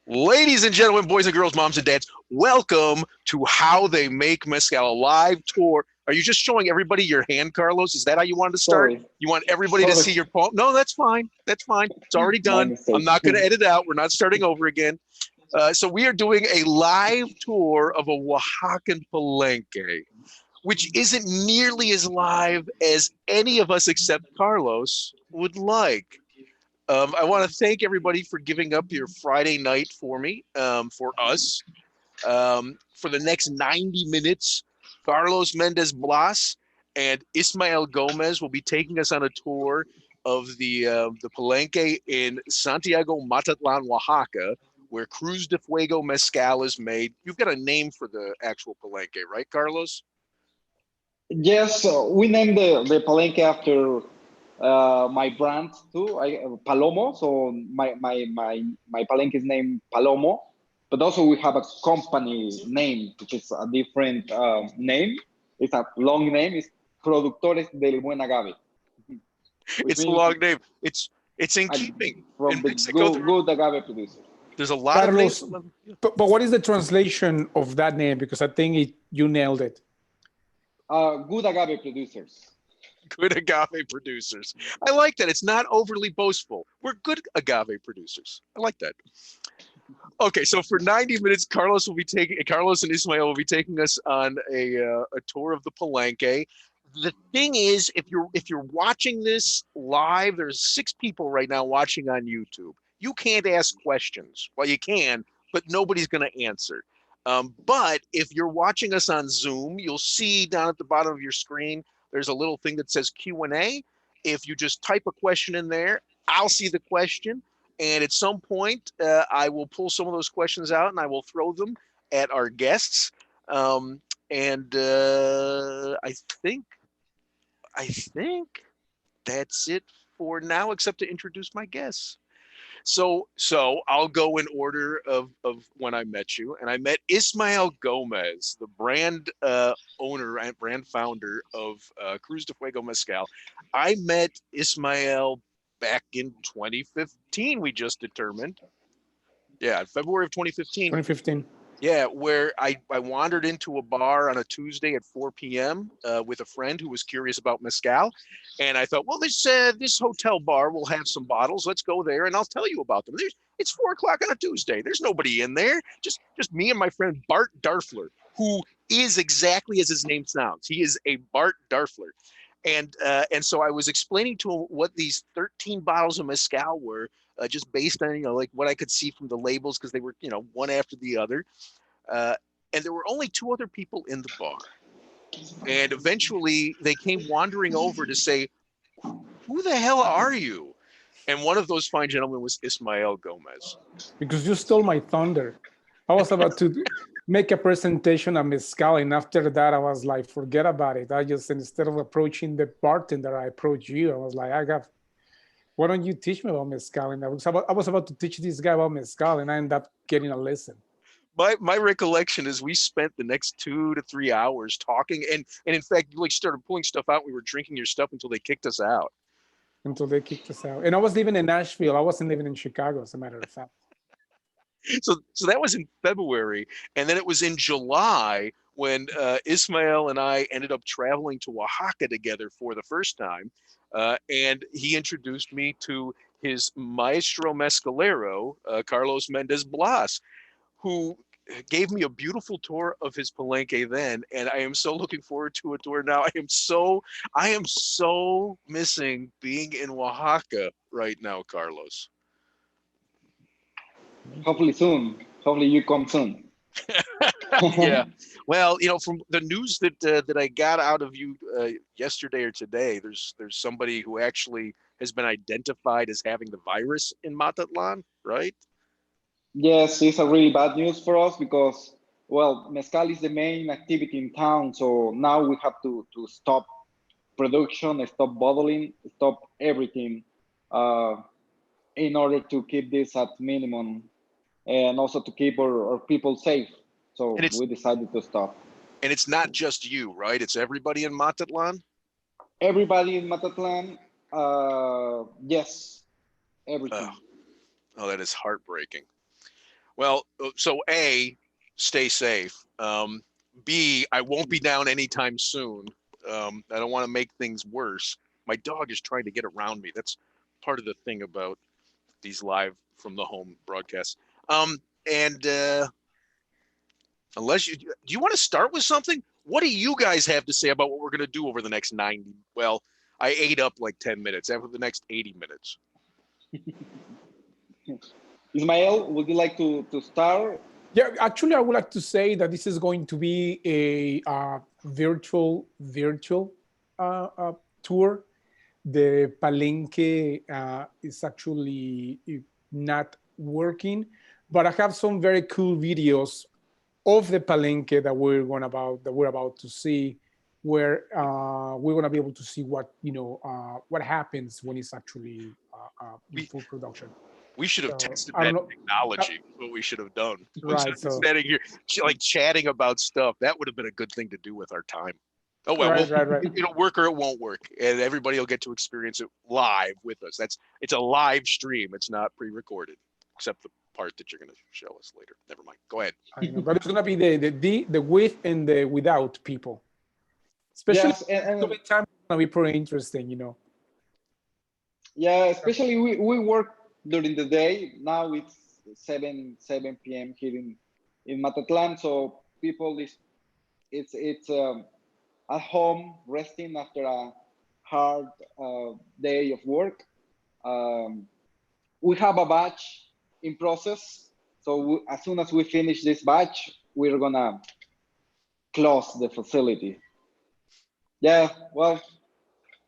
Ladies and gentlemen, boys and girls, moms and dads, welcome to How They Make Mezcal, a live tour. Are you just showing everybody your hand, Carlos? Is that how you wanted to start? Sorry, You want everybody to sorry, see your palm? No, that's fine. That's fine. It's already my done. I'm mistake. not going to edit out. We're not starting over again. So we are doing a live tour of a Oaxacan Palenque, which isn't nearly as live as any of us except Carlos would like. I want to thank everybody for giving up your Friday night for me, for us. For the next 90 minutes, Carlos Mendez Blas and Ismael Gomez will be taking us on a tour of the Palenque in Santiago Matatlan, Oaxaca, where Cruz De Fuego Mezcal is made. You've got a name for the actual Palenque, right, Carlos? Yes, we named the Palenque after my brand too, Palomo. So my Palenque is named Palomo, but also we have a company name, which is a different name. It's a long name. It's Productores del Buen Agave, which It's a means long name. It's in uh, keeping. In from the Mexico, good agave producer. there's a lot of names. Carlos, but what is the translation of that name? Because I think you nailed it. Good agave producers. Good agave producers. I like that. It's not overly boastful. We're good agave producers. I like that. Okay, so for 90 minutes, Carlos and Ismael will be taking us on a tour of the Palenque. The thing is, if you're watching this live, there's 6 people right now watching on YouTube. You can't ask questions. Well, you can, but nobody's going to answer. But if you're watching us on Zoom, you'll see down at the bottom of your screen, there's a little thing that says Q&A. If you just type a question in there, I'll see the question. And at some point, I will pull some of those questions out and I will throw them at our guests. And I think that's it for now, except to introduce my guests. So I'll go in order of when I met you, and I met Ismael Gomez, the brand owner and brand founder of Cruz de Fuego Mezcal. I met Ismael back in 2015. We just determined, yeah, February of 2015. 2015. Yeah, where I wandered into a bar on a Tuesday at 4 p.m. With a friend who was curious about mezcal, and I thought, well, this hotel bar will have some bottles. Let's go there, and I'll tell you about them. It's 4 o'clock on a Tuesday. There's nobody in there. Just me and my friend Bart Darfler, who is exactly as his name sounds. He is a Bart Darfler, and so I was explaining to him what these 13 bottles of mezcal were, just based on like what I could see from the labels, because they were one after the other. Uh, and there were only 2 other people in the bar. And eventually they came wandering over to say, who the hell are you? And one of those fine gentlemen was Ismael Gomez. Because you stole my thunder. I was about to make a presentation on mezcal, and after that, I was like, forget about it. I just, instead of approaching the bartender, I approached you. I was like, why don't you teach me about mezcal? And I was about to teach this guy about mezcal, and I ended up getting a lesson. My recollection is we spent the next 2 to 3 hours talking, and in fact, you like started pulling stuff out. We were drinking your stuff until they kicked us out. Until they kicked us out. And I was living in Nashville. I wasn't living in Chicago, as a matter of fact. So that was in February, and then it was in July when Ismael and I ended up traveling to Oaxaca together for the first time, and he introduced me to his maestro mezcalero, Carlos Mendez Blas, who gave me a beautiful tour of his Palenque then, and I am so looking forward to a tour now. I am so missing being in Oaxaca right now, Carlos. Hopefully soon. Hopefully you come soon. Yeah. Well, from the news that I got out of you yesterday or today, there's somebody who actually has been identified as having the virus in Matatlan, right? Yes, it's a really bad news for us because, well, mezcal is the main activity in town. So now we have to stop production, stop bottling, stop everything uh, in order to keep this at minimum and also to keep our people safe. So And it's we decided to stop. and it's not just you, right? It's everybody in Matatlan. Everybody in Matatlan, yes, Oh, everything. oh, that is heartbreaking. Well, so A, stay safe. B, I won't be down anytime soon. I don't want to make things worse. My dog is trying to get around me. That's part of the thing about these live from the home broadcasts. And unless do you want to start with something? What do you guys have to say about what we're going to do over the next 90? Well, I ate up like 10 minutes after the next 80 minutes. Ismael, would you like to start? Yeah, actually, I would like to say that this is going to be a virtual tour. The Palenque is actually not working, but I have some very cool videos of the Palenque that we're about to see, where we're going to be able to see what what happens when it's actually in full production. We should have tested I that don't know. technology. What we should have done. Right. So Standing here, like chatting about stuff, that would have been a good thing to do with our time. Oh well, right. It'll work or it won't work, and everybody will get to experience it live with us. It's a live stream. It's not pre-recorded, except the part that you're going to show us later. Never mind. Go ahead. I know, but it's going to be the with and the without people. Especially Yes, and the time is going to be pretty interesting. yeah, especially we work during the day. Now it's 7 p.m. here in Matatlan, so people it's at home resting after a hard day of work. We have a batch in process, so as soon as we finish this batch, we're gonna close the facility. Yeah, well,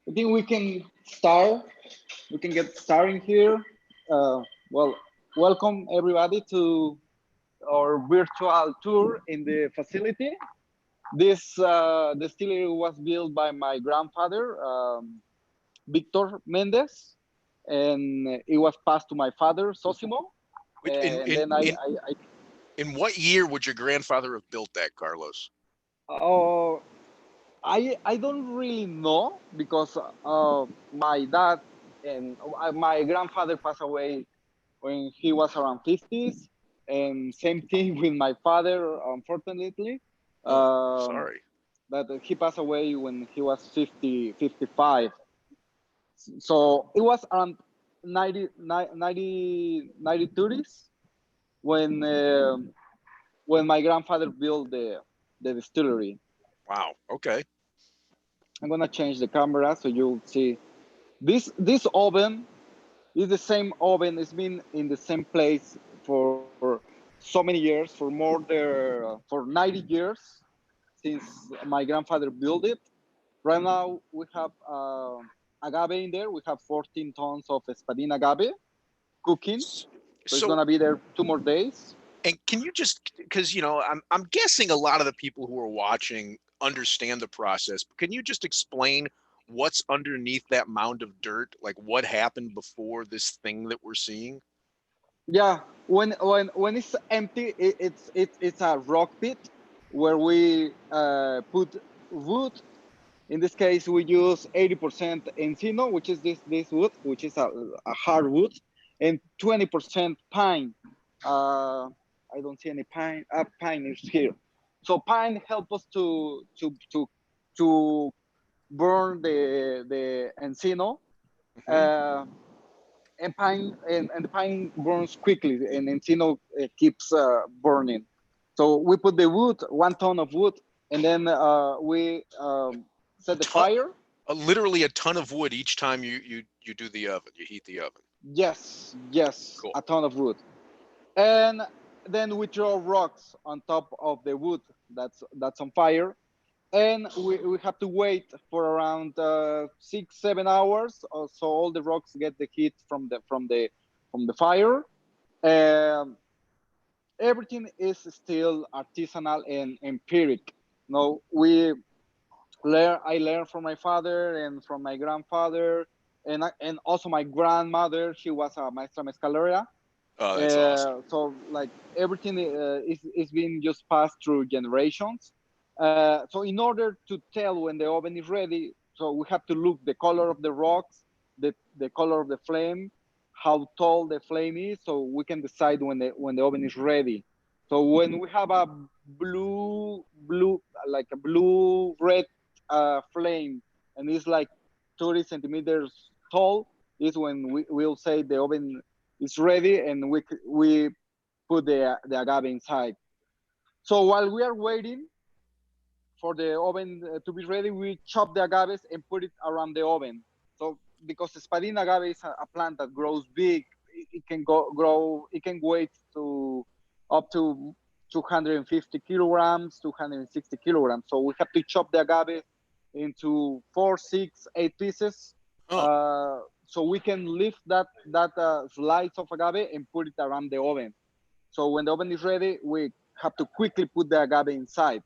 I think we can start. We can get starting here. Well, welcome everybody to our virtual tour in the facility. This distillery was built by my grandfather, Victor Mendez, and it was passed to my father, Sosimo. In what year would your grandfather have built that, Carlos? Oh, I don't really know because my dad and my grandfather passed away when he was around 50s, and same thing with my father, unfortunately. Sorry. That he passed away when he was 55. So it was around 30s when my grandfather built the distillery. Wow. Okay. I'm gonna change the camera so you'll see. This oven is the same oven. It's been in the same place for so many years, for 90 years since my grandfather built it. Right now we have agave in there. We have 14 tons of espadín agave cooking. So it's gonna be there 2 more days. And can you just, because I'm guessing a lot of the people who are watching understand the process, but can you just explain what's underneath that mound of dirt? Like what happened before this thing that we're seeing? Yeah, when it's empty, it's a rock pit where we put wood. In this case, we use 80% encino, which is this wood, which is a hardwood, and 20% pine. I don't see any pine. Pine is here. So pine help us to burn the encino. And the pine burns quickly, and encino keeps burning. So we put the wood, 1 ton of wood, and then we set the fire. Literally a ton of wood each time you do the oven. You heat the oven. Yes, cool. A ton of wood, and then we throw rocks on top of the wood that's on fire. And we have to wait for around 6-7 hours, so all the rocks get the heat from the fire. Everything is still artisanal and empiric. No, I learned from my father and from my grandfather, and also my grandmother. She was a maestra mezcalera. Oh, that's awesome. So like everything is being just passed through generations. So in order to tell when the oven is ready, so we have to look the color of the rocks, the color of the flame, how tall the flame is, so we can decide when the oven is ready. So when we have a blue like a blue red flame, and it's like 30 centimeters tall, is when we'll say the oven is ready, and we put the agave inside. So while we are waiting for the oven to be ready, we chop the agaves and put it around the oven. So because spadina agave is a plant that grows big, it can grow, it can weigh to up to 250 kilograms, 260 kilograms. So we have to chop the agave into 4, 6, 8 pieces. Oh, So we can lift that slice of agave and put it around the oven. So when the oven is ready, we have to quickly put the agave inside.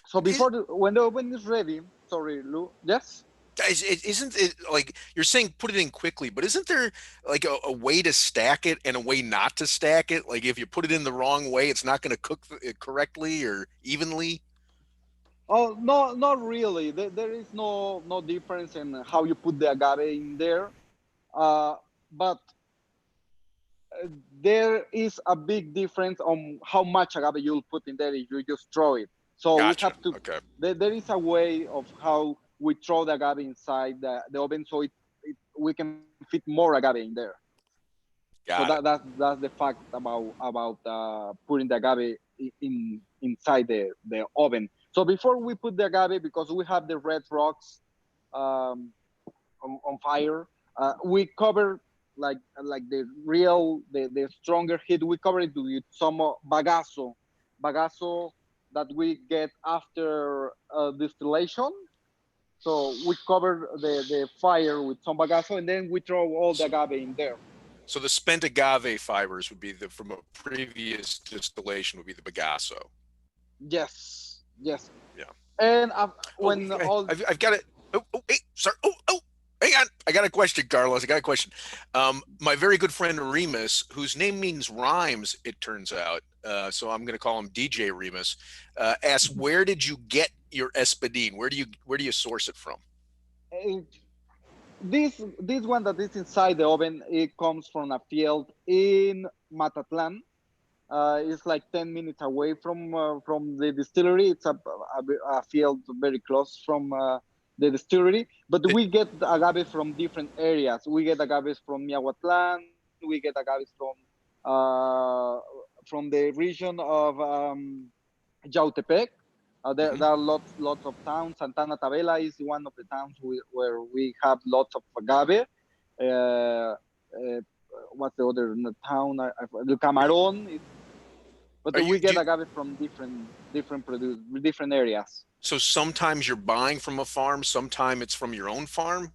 So when the oven is ready, sorry, Lou, yes? isn't it like you're saying put it in quickly, but isn't there like a way to stack it and a way not to stack it? Like if you put it in the wrong way, it's not going to cook correctly or evenly. Oh, no, not really. There is no difference in how you put the agave in there. But there is a big difference on how much agave you'll put in there if you just throw it. So we Gotcha. have to, Okay. there is a way of how we throw the agave inside the oven, so we can fit more agave in there. So Got it. that's the fact about putting the agave inside the oven. So before we put the agave, because we have the red rocks um, on fire, we cover like the stronger heat. We cover it with some bagazo that we get after distillation. So we cover the fire with some bagazo, and then we throw all the agave in there. So the spent agave fibers would be from a previous distillation would be the bagasso. Yes. Yeah. And Oh, when all I've got it. Oh, hey, sorry. Oh, hang on. I got a question, Carlos. I got a question. My very good friend Remus, whose name means rhymes, it turns out. So I'm going to call him DJ Remus. Asks, where did you get your espadine? Where do you source it from? uh, this one that is inside the oven, it comes from a field in Matatlan. It's like 10 minutes away from the distillery. It's a field very close from the distillery. But It, we get the agave from different areas. We get agaves from Miahuatlan. We get agaves from the region of Yautepec. There mhm. are lots of towns. Santana Tabela is one of the towns where we have lots of agave. Uh, what's the other town? El Camarón. Are But you we do get you, agave from different areas. so sometimes you're buying from a farm, sometimes it's from your own farm?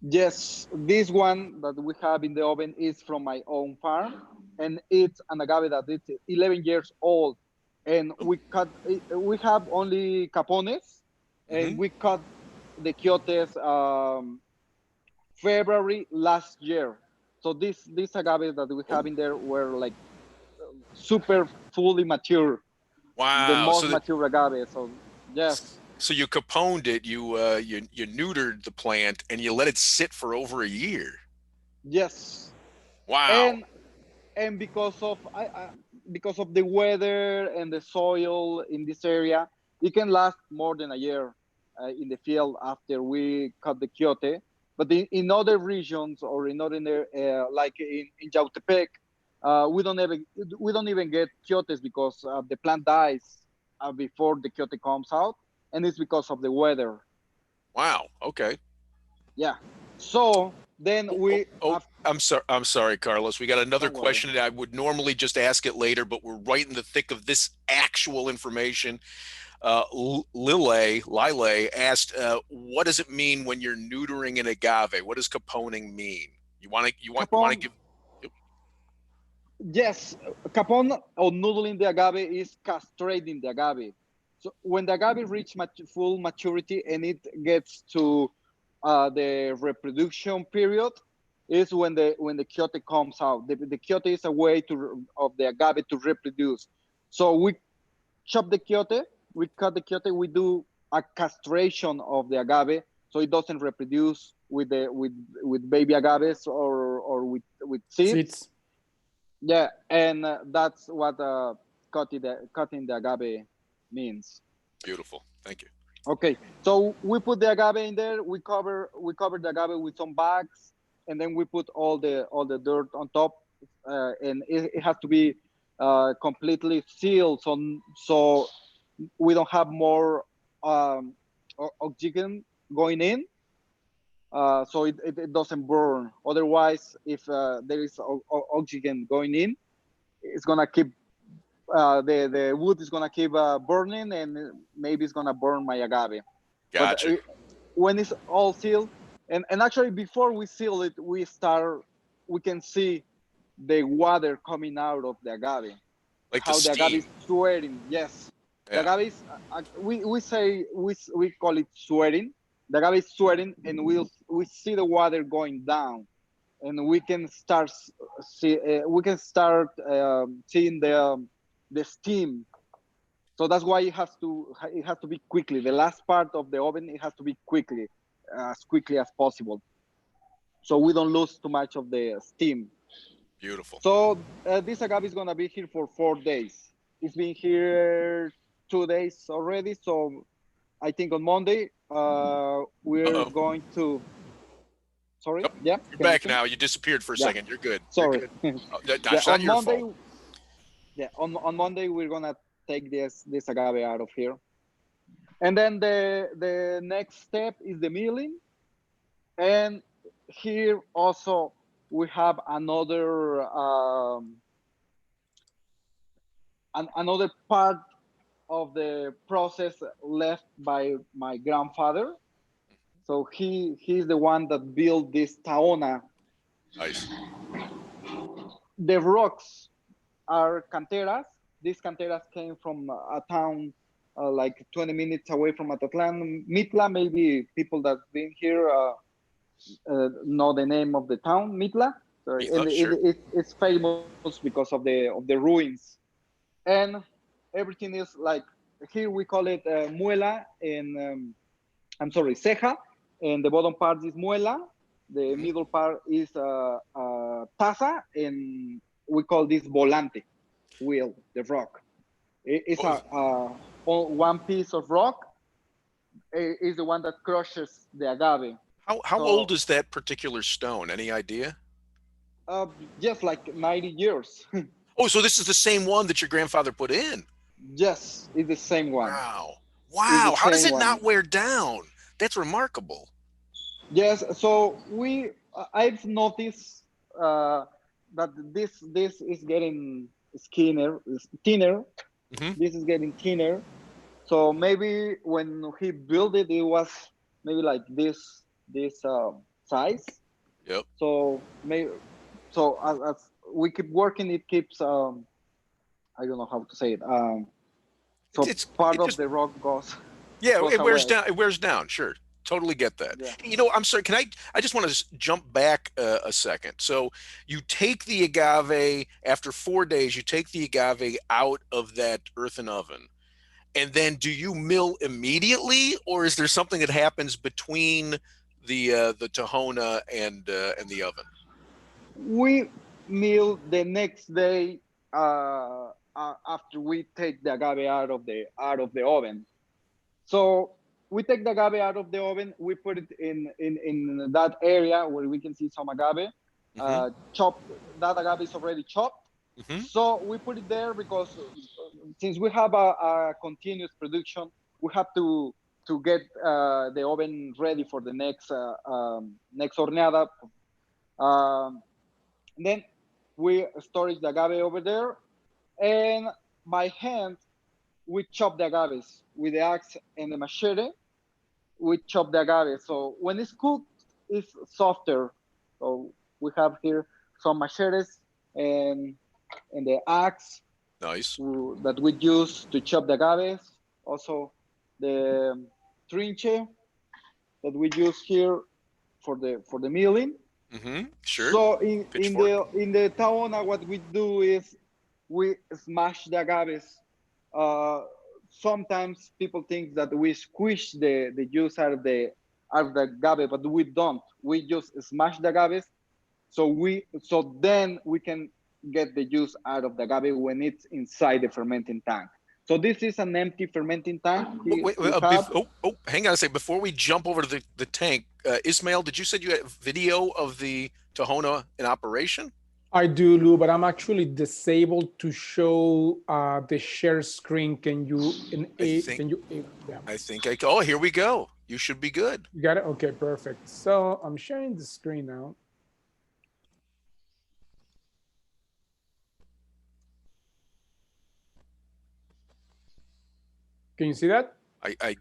Yes, this one that we have in the oven is from my own farm, and it's an agave that is 11 years old. And Oh, we have only capones, and mhm. we cut the quiotes February last year. So these agaves that we Oh, have in there were like super fully mature, the wow. most mature agave. So yes, So you caponed it, you neutered the plant, and you let it sit for over a year. yes, Wow. and because of the weather and the soil in this area, it can last more than a year in the field after we cut the quiote. But in other regions or in other like in Yautepec, we don't even get quiotes because the plant dies before the quiote comes out, and it's because of the weather. Wow. Okay. Yeah. So then we have, I'm sorry. I'm sorry, Carlos. We got another don't worry. question, and I would normally just ask it later, but we're right in the thick of this actual information. Lile asked, "What does it mean when you're neutering an agave? What does caponing mean? You want to Capone, give?" yes, capon or noodling the agave is castrating the agave. So when the agave reaches full maturity and it gets to the reproduction period, is when the quiote comes out. The quiote is a way of the agave to reproduce. So we chop the quiote, we cut the quiote, we do a castration of the agave so it doesn't reproduce with baby agaves or with seeds. Seeds. Yeah, and that's what cutting the agave means. Beautiful. Thank you. Okay, so we put the agave in there. We cover the agave with some bags, and then we put all the dirt on top, and it has to be completely sealed, so we don't have more oxygen going in, so it doesn't burn. Otherwise, if there is oxygen going in, it's gonna keep the wood is gonna keep burning, and maybe it's gonna burn my agave. But Gotcha. when it's all sealed, and actually before we seal it, we can see the water coming out of the agave, Like the how the agave steam. is sweating. Yes, the Yeah. agave is we call it sweating. The agave is sweating, and we see the water going down, and we can start seeing the steam. So that's why it has to be quickly. The last part of the oven, it has to be as quickly as possible, so we don't lose too much of the steam. Beautiful. So this agave is gonna be here for 4 days. It's been here 2 days already. So I think on Monday we're Uh-oh. going to. Sorry, Nope. yeah. You're Can you back see me? now. You disappeared for a Yeah. second. You're good. You're Sorry. good. Oh, Yeah. that's not On your Monday. fault. Yeah. On Monday we're gonna take this agave out of here, and then the next step is the milling, and here also we have another part of the process left by my grandfather. So he's the one that built this taona. Nice. The rocks are canteras. These canteras came from a town like 20 minutes away from Atatlan, Mitla. Maybe people that been here know the name of the town, Mitla. So, and Sure. it's famous because of the ruins. And everything is like here we call it muela, and I'm sorry, ceja, and the bottom part is muela. The Mhm. middle part is taza, and we call this volante, wheel, the rock. It's Oh, one piece of rock. Is the one that crushes the agave. how old So is that particular stone? Any idea? uh, just like 90 years. Oh, so this is the same one that your grandfather put in. Yes, it's the same one. Wow. It's the Wow. How does same it one. not wear down? That's remarkable. Yes, so I've noticed that this is getting thinner. Hmm. This is getting thinner. So maybe when he built it, it was maybe like this size. Yep. So maybe as we keep working, it keeps I don't know how to say it. So part It of just the rock goes yeah, goes it wears away. down. It wears down. Sure. Totally get that. Yeah. You know, I'm sorry. Can I just want to jump back a second. So you take the agave after 4 days, you take the agave out of that earthen oven. And then do you mill immediately, or is there something that happens between the tahona and the oven? We mill the next day after we take the agave out of the oven. So we take the agave out of the oven. We put it in that area where we can see some agave. Hmm. Chopped. That agave is already chopped. Hmm. So we put it there because since we have a continuous production, we have to get the oven ready for the next horneada. Um, then we storage the agave over there, and by hand we chop the agaves with the axe and the machete. We chop the agave, so when it's cooked, it's softer. So we have here some machetes and the axe Nice. that we use to chop the agaves. Also the trinche that we use here for the milling. Hmm. Sure. So in Pitchfork. the taona, what we do is we smash the agaves. Uh, Sometimes people think that we squish the juice out of the out of the agave, but we don't. We just smash the agaves. So then we can get the juice out of the agave when it's inside the fermenting tank. So this is an empty fermenting tank. Hang on a second. Before we jump over to the tank, Ismail, did you said you had video of the Tahona in operation? I do, Lou, but I'm actually disabled to show the share screen. Can you? Yeah. I think I. Oh, here we go. You should be good. You got it. Okay, perfect. So I'm sharing the screen now. Can you see that?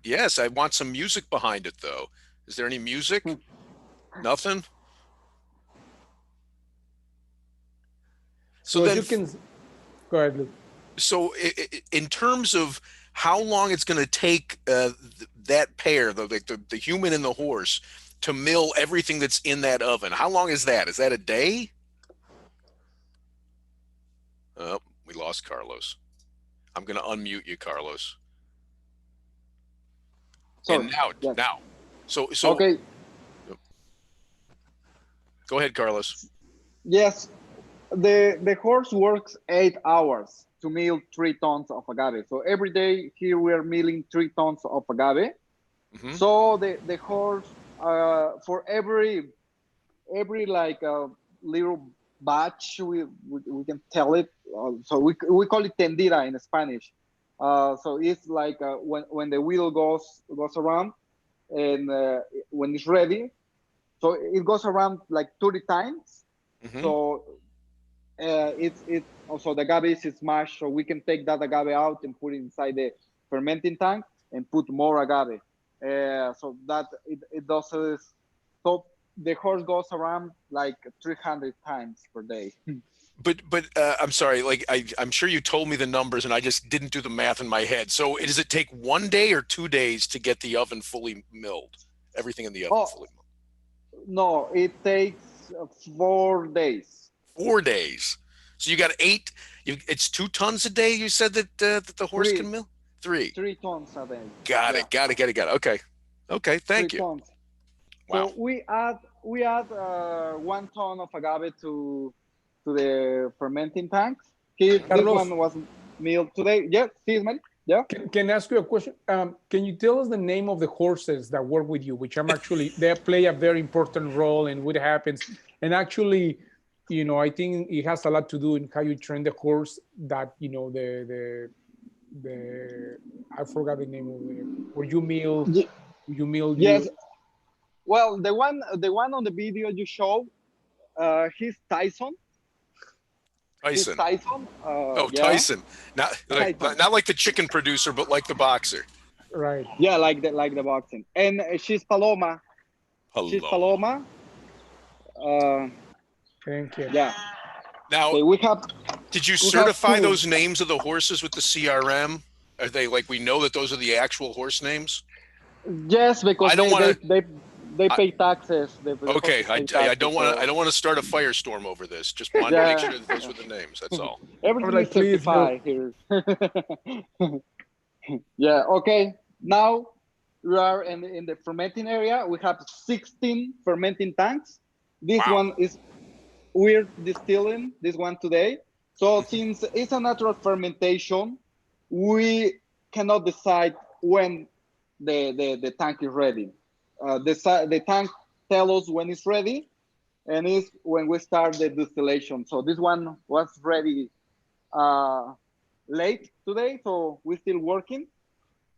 Yes, I want some music behind it though. Is there any music? Nothing. So then you can go ahead, Luke. So in terms of how long it's going to take that pair, the human and the horse, to mill everything that's in that oven, how long is that? Is that a day? Oh, we lost Carlos. I'm going to unmute you, Carlos. Sorry. And now. So okay. Go ahead, Carlos. Yes. The horse works 8 hours to mill 3 tons of agave. So every day here we are milling 3 tons of agave. Mm-hmm. So the horse for every like little batch we can tell it. So we call it tendida in Spanish. So it's like when the wheel goes around and when it's ready, so it goes around like 30 times. Mm-hmm. So it's also the agave is smashed, so we can take that agave out and put it inside the fermenting tank and put more agave. So that it does. So the horse goes around like 300 times per day. But I'm sorry, like I'm sure you told me the numbers and I just didn't do the math in my head. So does it take 1 day or 2 days to get the oven fully milled? Everything in the oven fully milled? No, it takes 4 days. 4 days. So you got 8. It's 2 tons a day. You said that the horse can mill 3. 3 tons a day. Got it. Okay. Thank you. Tons. Wow. So we add 1 ton of agave to the fermenting tanks. This one was milled today. Yes, Ismael. Yeah. Can I ask you a question? Can you tell us the name of the horses that work with you, which I'm actually they play a very important role in what happens, and actually. I think it has a lot to do in how you train the horse. That the I forgot the name of it. Where you mill, Yes. Well, the one on the video you show, he's Tyson. Tyson. Tyson. Tyson. Not like the chicken producer, but like the boxer. Right. Yeah, like the boxing. And she's Paloma. Hello. She's Paloma. Thank you. Yeah. Now, so did you certify those names of the horses with the CRM? Are they like we know that those are the actual horse names? Yes, because they pay taxes. Okay, I don't want to start a firestorm over this. Just want to make sure that those were the names. That's all. Everything is certified here. Yeah. Okay. Now we are in the fermenting area. We have 16 fermenting tanks. This one is. We're distilling this one today. So since it's a natural fermentation, we cannot decide when the tank is ready. The tank tells us when it's ready, and it's when we start the distillation. So this one was ready late today, so we're still working.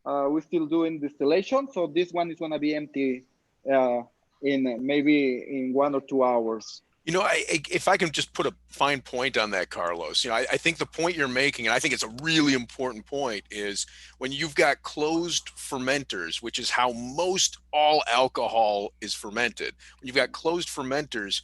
We're still doing distillation. So this one is gonna be empty in maybe 1 or 2 hours. If I can just put a fine point on that, Carlos, I think the point you're making, and I think it's a really important point, is when you've got closed fermenters, which is how most all alcohol is fermented. When you've got closed fermenters,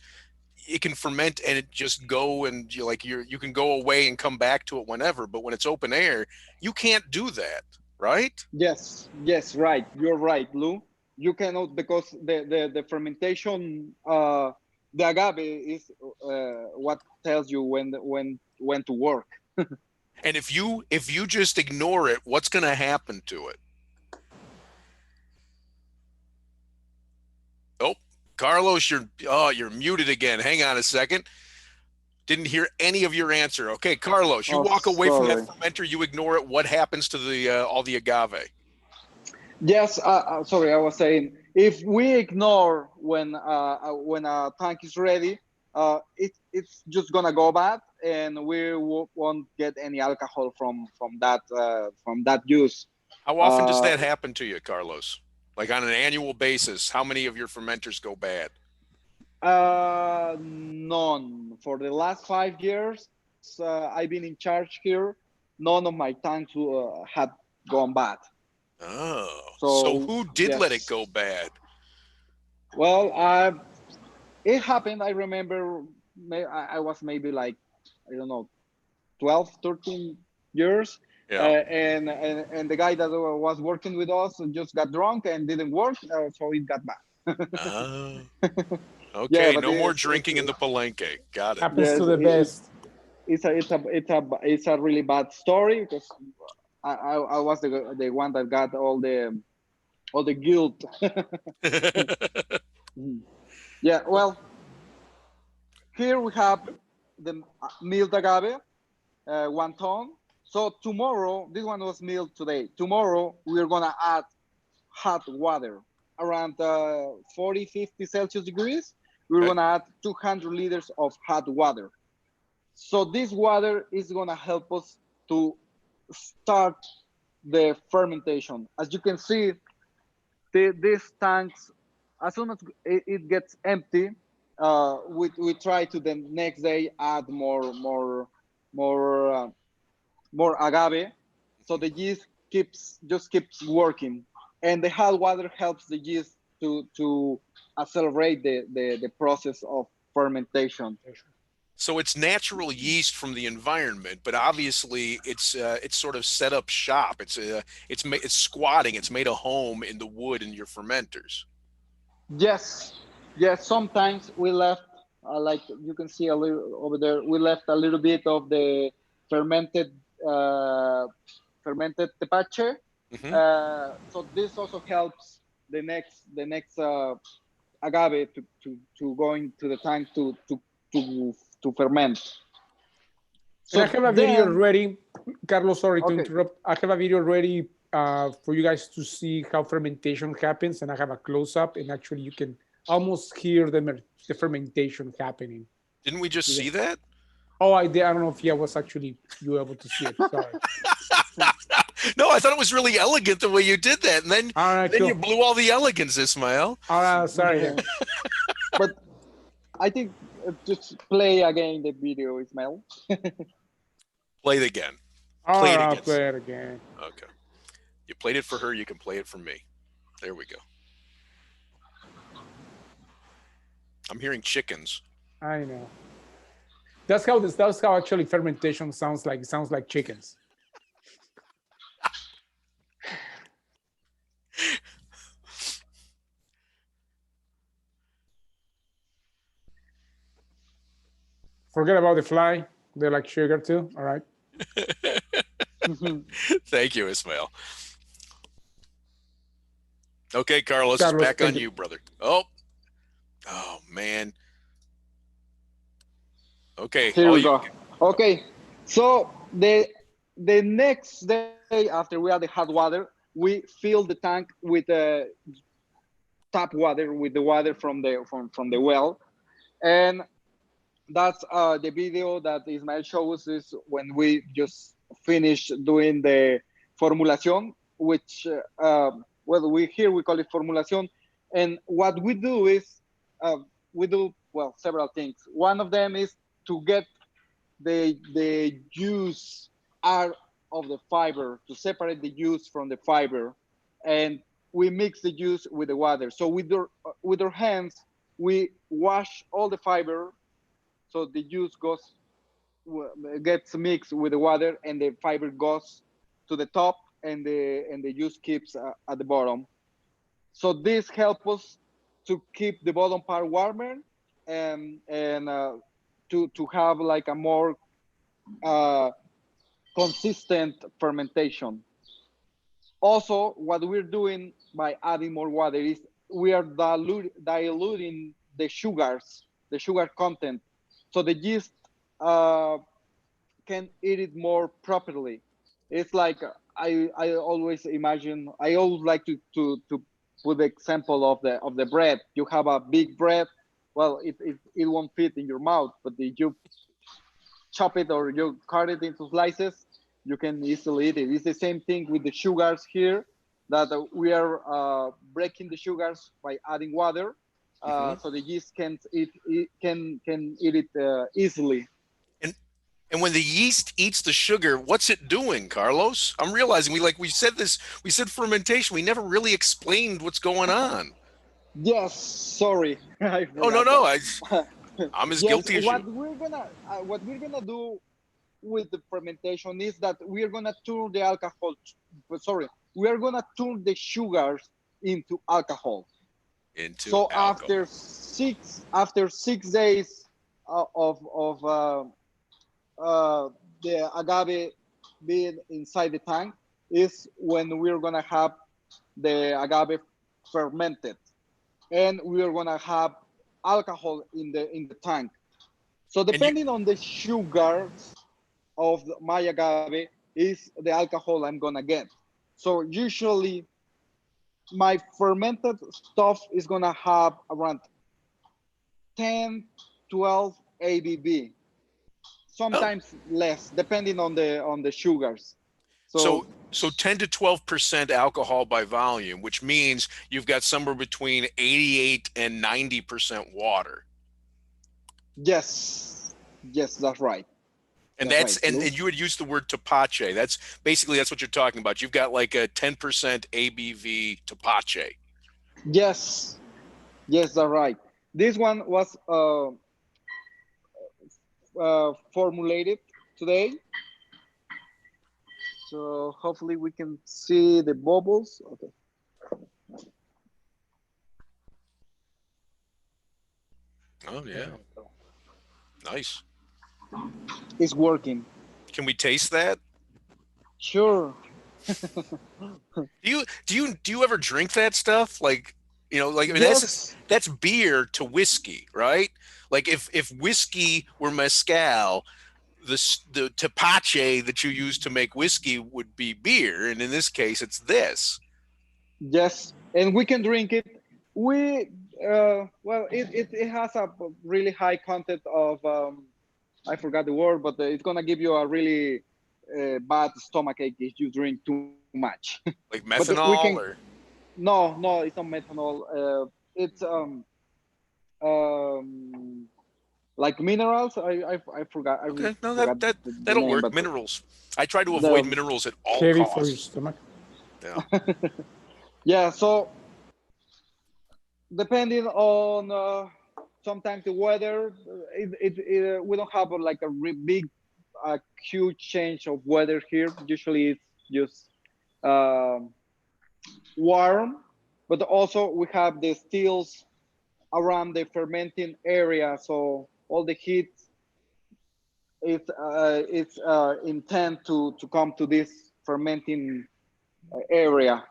it can ferment and it just go and you can go away and come back to it whenever. But when it's open air, you can't do that, right? Yes, right. You're right, Lou. You cannot, because the fermentation. The agave is what tells you when to work. And if you just ignore it, what's going to happen to it? Carlos, you're muted again. Hang on a second. Didn't hear any of your answer. Okay, Carlos, you Oh, walk away from that sorry. fermenter, you ignore it. What happens to the all the agave? Yes, sorry, I was saying if we ignore when a tank is ready, it's just gonna go bad, and we won't get any alcohol from that use. How often does Uh, that happen to you, Carlos? Like on an annual basis, how many of your fermenters go bad? None. For the last 5 years, I've been in charge here. None of my tanks had gone bad. Oh, so So who did let it yes. go bad? Well, it happened. I remember I was maybe like, I don't know, 12, 13 years. Yeah. And the guy that was working with us just got drunk and didn't work. So it got bad. Oh, Yeah, okay. but No more drinking in the Palenque. Got it. Happens to yes, the best. it's a really bad story because I was the one that got all the guilt. Yeah, well, here we have the milled agave, 1 ton. So tomorrow, this one was milled today. Tomorrow, we're gonna add hot water around 40, 50 Celsius degrees. We're Okay. gonna add 200 liters of hot water. So this water is gonna help us to start the fermentation. As you can see, these tanks, as soon as it gets empty, we try to the next day add more more agave, so the yeast keeps working, and the hot water helps the yeast to accelerate the process of fermentation. So it's natural yeast from the environment, but obviously it's sort of set up shop. It's squatting. It's made a home in the wood in your fermenters. Yes, yes. Sometimes we left, like you can see a little over there, we left a little bit of the fermented uh, fermented tepache. Hmm. So this also helps the next agave to go into the tank to ferment. And I So have a video then, ready, Carlos, sorry to okay, interrupt. I have a video ready for you guys to see how fermentation happens, and I have a close-up, and actually you can almost hear the fermentation happening. Didn't we just see that? Oh, I did. I don't know if was actually you were able to see it. Sorry. No, I thought it was really elegant the way you did that, and All right, then you cool. blew all the elegance, Ismael. All right, sorry. Then. but I think just play again the video, Ismael. Play it again. All Play right, it I'll again. play it again. Okay. You played it for her. You can play it for me. There we go. I'm hearing chickens. I know. That's how actually fermentation sounds like. It sounds like chickens. Forget about the fly. They like sugar too. All right. Thank you, Ismael. Okay, Carlos, it's Carlos, back on thank you. you, brother. Oh man. Okay, Here all we you. go. Okay, so the next day after we add the hot water, we fill the tank with tap water, with the water from the well, and that's the video that Ismael shows is when we just finished doing the formulación, which well, we call it formulación, and what we do is we do, well, several things. One of them is to get the juice out of the fiber, to separate the juice from the fiber, and we mix the juice with the water. So with our hands, we wash all the fiber, so the juice gets mixed with the water, and the fiber goes to the top, and the juice keeps at the bottom. So this helps us to keep the bottom part warmer, and to have like a more consistent fermentation. Also, what we're doing by adding more water is we are diluting the sugars, the sugar content, so the yeast uh, can eat it more properly. It's like I always imagine. I always like to put the example of the bread. You have a big bread. Well, it won't fit in your mouth, but if you chop it or you cut it into slices, you can easily eat it. It's the same thing with the sugars here, that we are breaking the sugars by adding water, so the yeast can eat it easily. And and when the yeast eats the sugar, what's it doing, Carlos? I'm realizing we said this, we said fermentation. We never really explained what's going on. Yes, sorry, I Oh no, forgot no, that. I'm as Yes, guilty as you. what we're gonna do with the fermentation is that we're gonna turn the alcohol. Sorry, we are gonna turn the sugars into alcohol. Into So alcohol. after 6 days of uh, the agave being inside the tank is when we're gonna have the agave fermented, and we're gonna have alcohol in the tank. So And you depending on the sugars of my agave is the alcohol I'm gonna get. So usually my fermented stuff is gonna have around 10, 12 ABV, oh, sometimes less, depending on the sugars. so So so 10 to 12% alcohol by volume, which means you've got somewhere between 88 and 90% water. yes, yes, that's right. And That's that's right, and you would use the word tapache. That's basically that's what you're talking about. You've got like a 10% ABV tapache. yes, yes, that's right. This one was formulated today. So hopefully we can see the bubbles. Okay, Oh yeah. Nice. it's working. Can we taste that? Sure. Do you ever drink that stuff? Like, like in essence, Yes, that's beer to whiskey, right? Like if whiskey were mezcal, the tepache that you use to make whiskey would be beer, and in this case, it's this. yes, and we can drink it. We well, it has a really high content of I forgot the word, but it's gonna give you a really bad stomach ache if you drink too much. Like But we can. methanol or No, it's not methanol. It's um like minerals. I forgot. I really okay, no, forgot the that'll name, work. but Minerals. I try to avoid the minerals at all Heavy for your costs. stomach. Yeah. yeah. So depending on sometimes the weather, we don't have like a big, huge change of weather here. Usually it's just um, warm, but also we have the stills around the fermenting area, so all the heat it's intent to come to this fermenting area.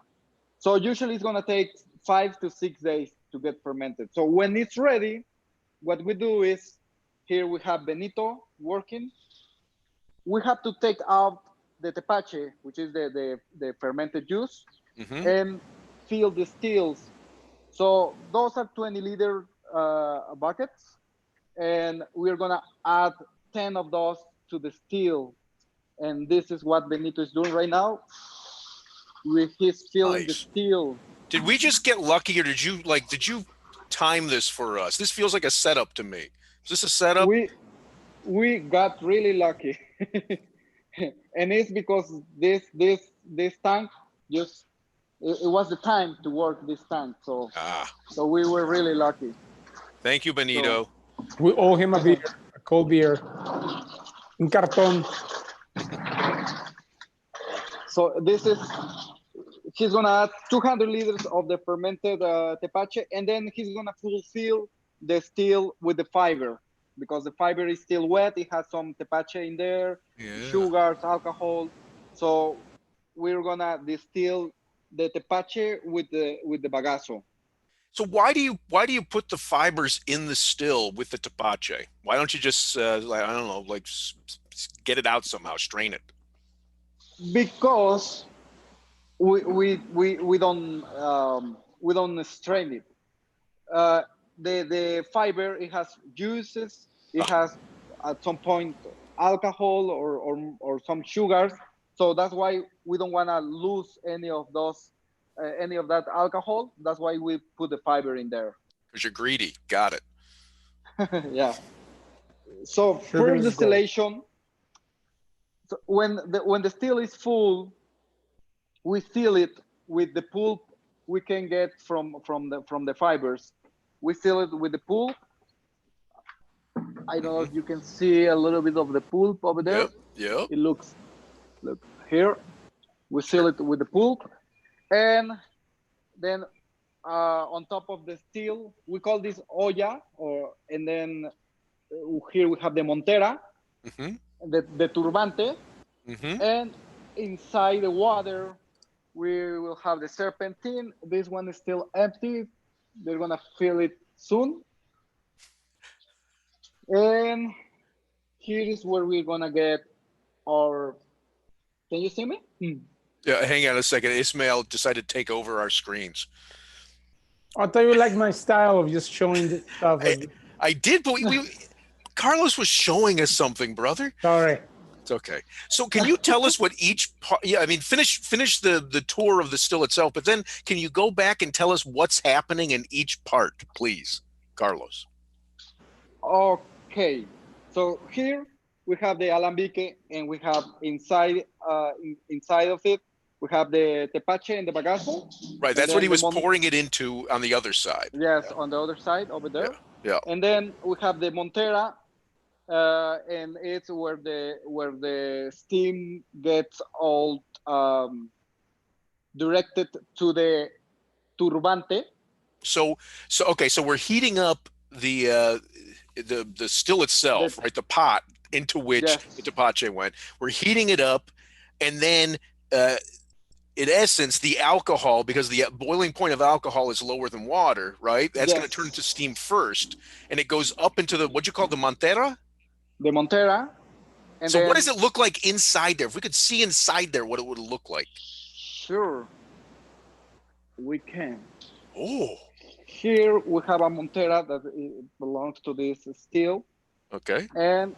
So usually it's gonna take 5 to 6 days to get fermented. So when it's ready, what we do is, here we have Benito working. We have to take out the tepache, which is the fermented juice, Hmm. and fill the stills. So those are 20-liter buckets, and we're gonna add 10 of those to the still. And this is what Benito is doing right now. He's filling the Nice. still. Did we just get lucky, or did you time this for us? This feels like a setup to me. Is this a setup? We we got really lucky, and it's because this tank just it was the time to work this tank. Ah, So we were really lucky. thank you, So Benito. We owe him a beer, a cold beer, un cartón. so this is he's gonna add 200 liters of the fermented tepache, and then he's gonna fulfill the still with the fiber, because the fiber is still wet. It has some tepache in there, Yeah. sugars, alcohol. So we're gonna distill the tepache with the bagazo. So why do you put the fibers in the still with the tepache? Why don't you just like, I don't know, like get it out somehow, strain it? Because we don't strain it. Uh, the fiber, it has juices, it Ah, has at some point alcohol or some sugars. So that's why we don't want to lose any of those any of that alcohol. That's why we put the fiber in there. because you're greedy. Got it. Yeah. So Sugar first is gold. distillation. So when the still is full, we seal it with the pulp we can get from the fibers. We seal it with the pulp. I don't know Hmm. if you can see a little bit of the pulp over there. Yep. Yep. It looks, look here. We seal Sure. it with the pulp, and then on top of the steel, we call this olla, and then here we have the montera, Hmm. the turbante, Hmm. and inside the water we will have the serpentine. This one is still empty. They're gonna fill it soon, and here is where we're gonna get our. Can you see me? Yeah. Hang on a second. Ismail decided to take over our screens. I thought you like my style of just showing the stuff. I I did, but Carlos was showing us something, brother. Sorry. It's okay. So can you tell us what each part, yeah, I mean, finish the tour of the still itself, but then can you go back and tell us what's happening in each part, please, Carlos? Okay, so here we have the alambique, and we have inside of it we have the tepache and the bagazo, Right, and that's what he then was pouring it into on the other side. yes, on the other side over Yeah, there, yeah. and then we have the montera, and it's where the steam gets all directed to the turbante. So okay, so we're heating up the still The itself, right? The pot into which the yes, tepache went. We're heating it up, and then uh, in essence, the alcohol, because the boiling point of alcohol is lower than water, right? That's going to turn into yes, steam first, and it goes up into the what you call the montera. the montera, and So, what then does it look like inside there? If we could see inside there, what it would look like. sure we can. Oh, Here we have a Montera that belongs to this steel, okay. and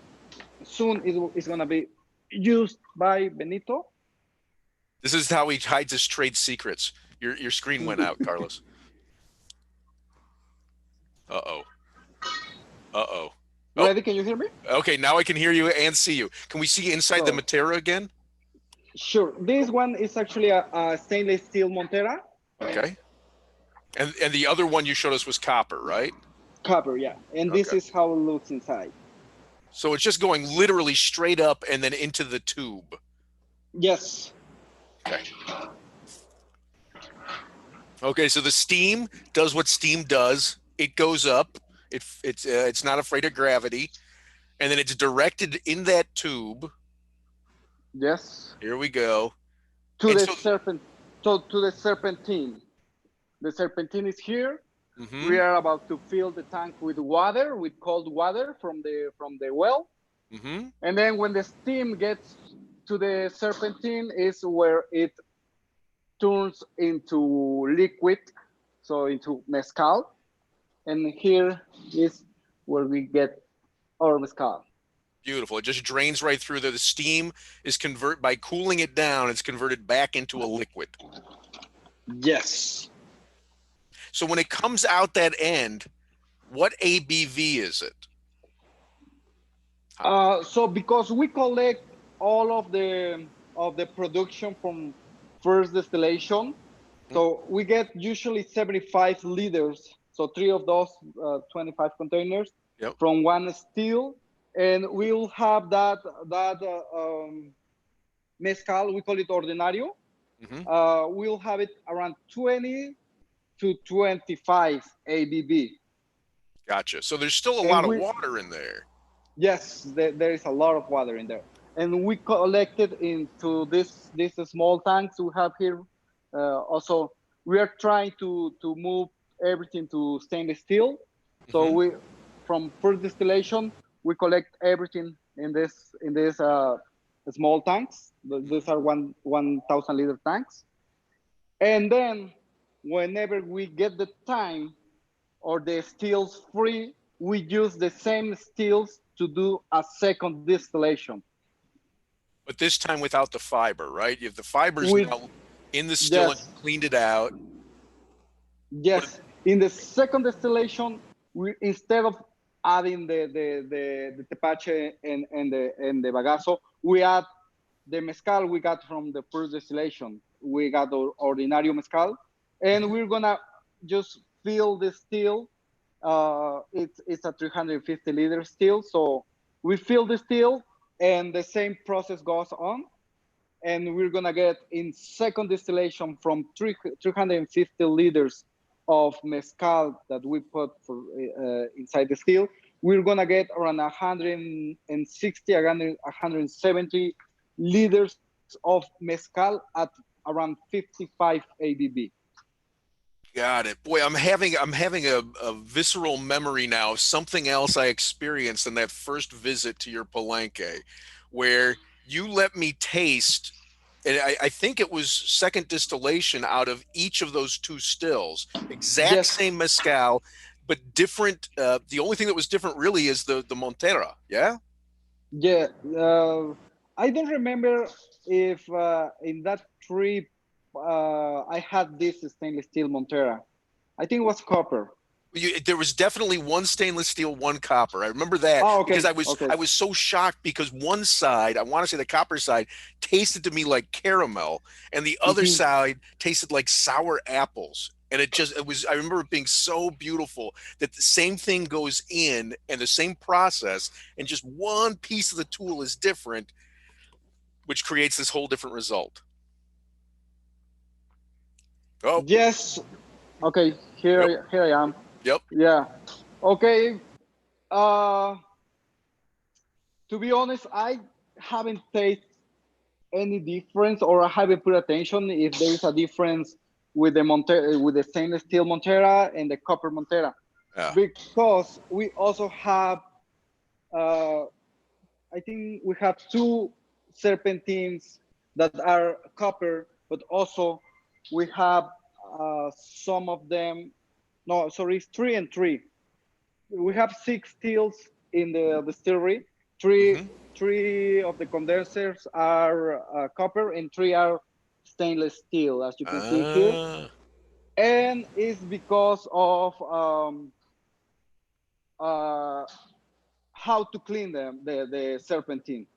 soon it's gonna be used by Benito. This is how he hides his trade secrets. Your screen went out, Carlos. Uh oh. Uh oh. Oh, Ready? Can you hear me? okay. Now I can hear you and see you. Can we see inside the So Matera again? sure, this one is actually a stainless steel Montera, Okay. And the other one you showed us was copper, right? copper, yeah. And this Okay. is how it looks inside. So it's just going literally straight up and then into the tube. Yes, Okay. Okay, so the steam does what steam does. It goes up. It's not afraid of gravity, and then it's directed in that tube. yes. Here we go. To And the so, serpent, so to the serpentine. The serpentine is here. We mm-hmm, are about to fill the tank with water, with cold water from the well. mm-hmm. And then when the steam gets to the serpentine is where it turns into liquid, so into mezcal. And here is where we get our mezcal. Beautiful. It just drains right through there. The steam is convert by cooling it down. It's converted back into a liquid. Yes. So when it comes out that end, what ABV is it? So because we collect all of the production from first distillation, so we get usually 75 liters. So three of those 25 containers Yep. from one still, and we'll have that mezcal. We call it ordinario. Mm-hmm. We'll have it around 20 to 25 ABV, Gotcha. So there's still a and lot of we water in there. yes, there is a lot of water in there, and we collect it into these small tanks we have here. Also, we are trying to move everything to stainless steel. So Mhm. we, from first distillation, we collect everything in this small tanks. These are 1,000 liter tanks. And then whenever we get the time or the stills free, we use the same stills to do a second distillation. But this time without the fiber, right? You have the fibers With now in the still and yes, cleaned it out. What? yes. In the second distillation, we instead of adding the tepache and the bagazo, we add the mezcal we got from the first distillation. We got the ordinario mezcal, and we're gonna just fill the still. It's a 350 liter still, so we fill the still, and the same process goes on, and we're gonna get in second distillation from 350 liters of mezcal that we put for inside the still. We're gonna get around 160, 170 liters of mezcal at around 55 ABV. Got it. Boy, I'm having a visceral memory now of something else I experienced in that first visit to your Palenque, where you let me taste, and I think it was second distillation out of each of those two stills. Exact Yes, same mezcal, but different. The only thing that was different really is the Montera. Yeah. yeah. I don't remember if in that trip I had this stainless steel Montera. I think it was copper. There was definitely one stainless steel, one copper. I remember that Oh, because okay, I was okay. I was so shocked because one side, I want to say the copper side, tasted to me like caramel, and the other Mhm. side tasted like sour apples. And it was, I remember it being so beautiful that the same thing goes in and the same process, and just one piece of the tool is different, which creates this whole different result. Oh, Yes. Okay. yep, Here I am. yep. Yeah. Okay. Uh, to be honest, I haven't tasted any difference, or I haven't put attention if there is a difference with the Montera, with the stainless steel Montera and the copper Montera, Yeah. because we also have, uh, I think we have two serpentines that are copper, but also we have some of them. No, sorry, it's three and three. We have six stills in the distillery. Three Hmm. three of the condensers are copper, and three are stainless steel, as you can see here. Ah, And it's because of uh, how to clean them, the serpentine.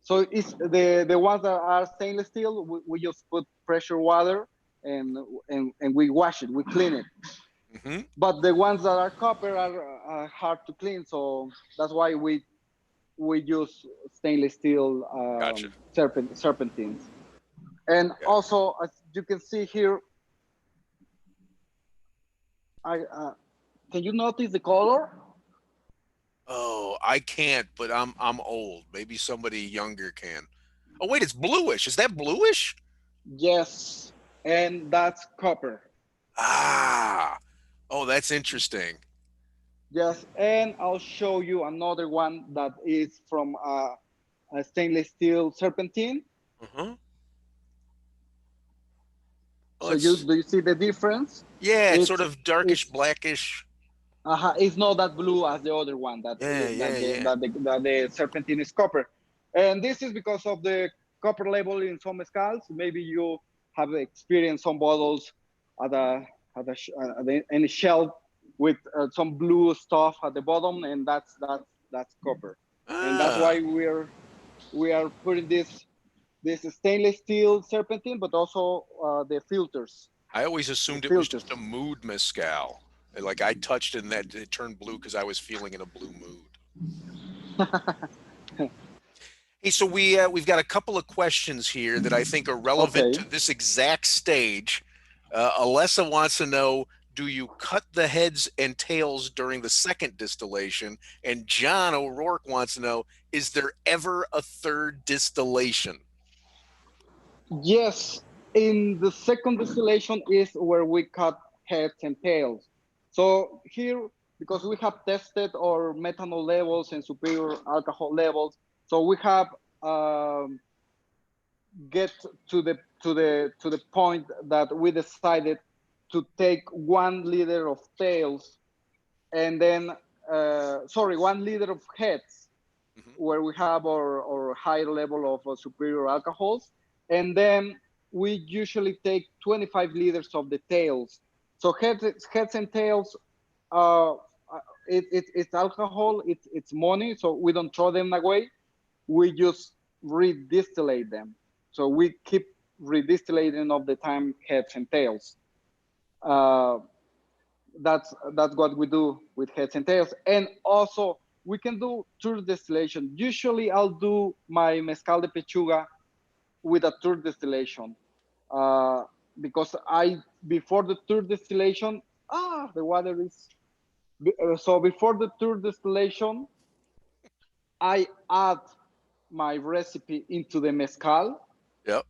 So it's the ones that are stainless steel. We just put pressure water and and we wash it, we clean it. hmm. But the ones that are copper are hard to clean, so that's why we use stainless steel Gotcha. serpentines. And Yeah. also, as you can see here, I can you notice the color? Oh, I can't, but I'm old. Maybe somebody younger can. Oh wait, it's bluish. Is that bluish? Yes, and that's copper. Ah. Oh, that's interesting. Yes, and I'll show you another one that is from a stainless steel serpentine. Uh-huh. Oh, So you it's do you see the difference? yeah, it's sort It's of darkish it's blackish. it's not that blue as the other one Yeah, yeah, yeah. that the serpentine is copper, and this is because of the copper label in some mezcals. Maybe you have experienced some bottles at a in a shelf with some blue stuff at the bottom, and that's copper, and that's Ah. why we are putting this stainless steel serpentine, but also the filters, I always the assumed it was filters. just a mood mezcal. Like I touched it and that it turned blue because I was feeling in a blue mood. Hey, so we've got a couple of questions here that I think are relevant Okay. to this exact stage. Alessa wants to know, do you cut the heads and tails during the second distillation? And John O'Rourke wants to know, is there ever a third distillation? Yes, in the second distillation is where we cut heads and tails. So here, because we have tested our methanol levels and superior alcohol levels, so we have get to the point that we decided to take 1 liter of tails, and then 1 liter of heads, where we have our higher level of superior alcohols, and then we usually take 25 liters of the tails. So heads and tails, it's alcohol, it's money, so we don't throw them away. We just redistillate them. So we keep redistillating all the time heads and tails. That's what we do with heads and tails. And also we can do tour distillation. Usually I'll do my mezcal de pechuga with a tour distillation, because before the tour distillation, the water is, so before the tour distillation, I add my recipe into the mezcal. Yep.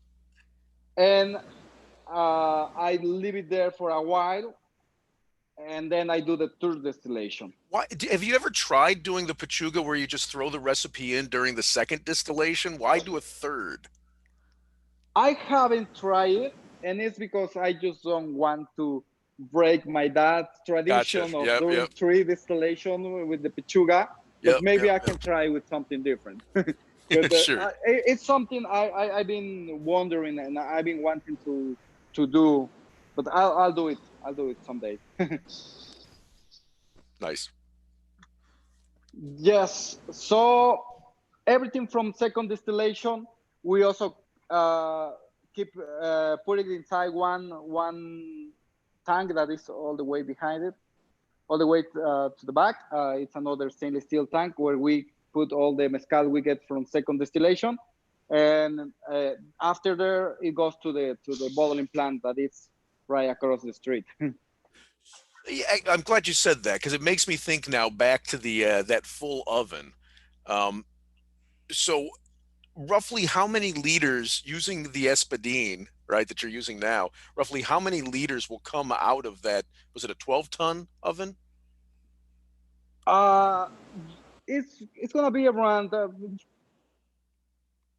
And I leave it there for a while, and then I do the tour distillation. Why have you ever tried doing the pechuga where you just throw the recipe in during the second distillation? Why do a third? I haven't tried it, and it's because I just don't want to break my dad's tradition of doing 3 distillation with the pechuga. But maybe I can try with something different. But, sure. It's something I've been wondering and I've been wanting to do, but I'll do it. I'll do it someday. Nice. Yes. So everything from second distillation, we also keep putting it inside one tank that is all the way behind it, all the way to the back. It's another stainless steel tank where we put all the mezcal we get from second distillation, and after there it goes to the bottling plant that is right across the street. Yeah, I'm glad you said that, because it makes me think now back to the that full oven. So roughly how many liters, using the espadine, right, that you're using now, roughly how many liters will come out of that? Was it a 12-ton oven? It's gonna be around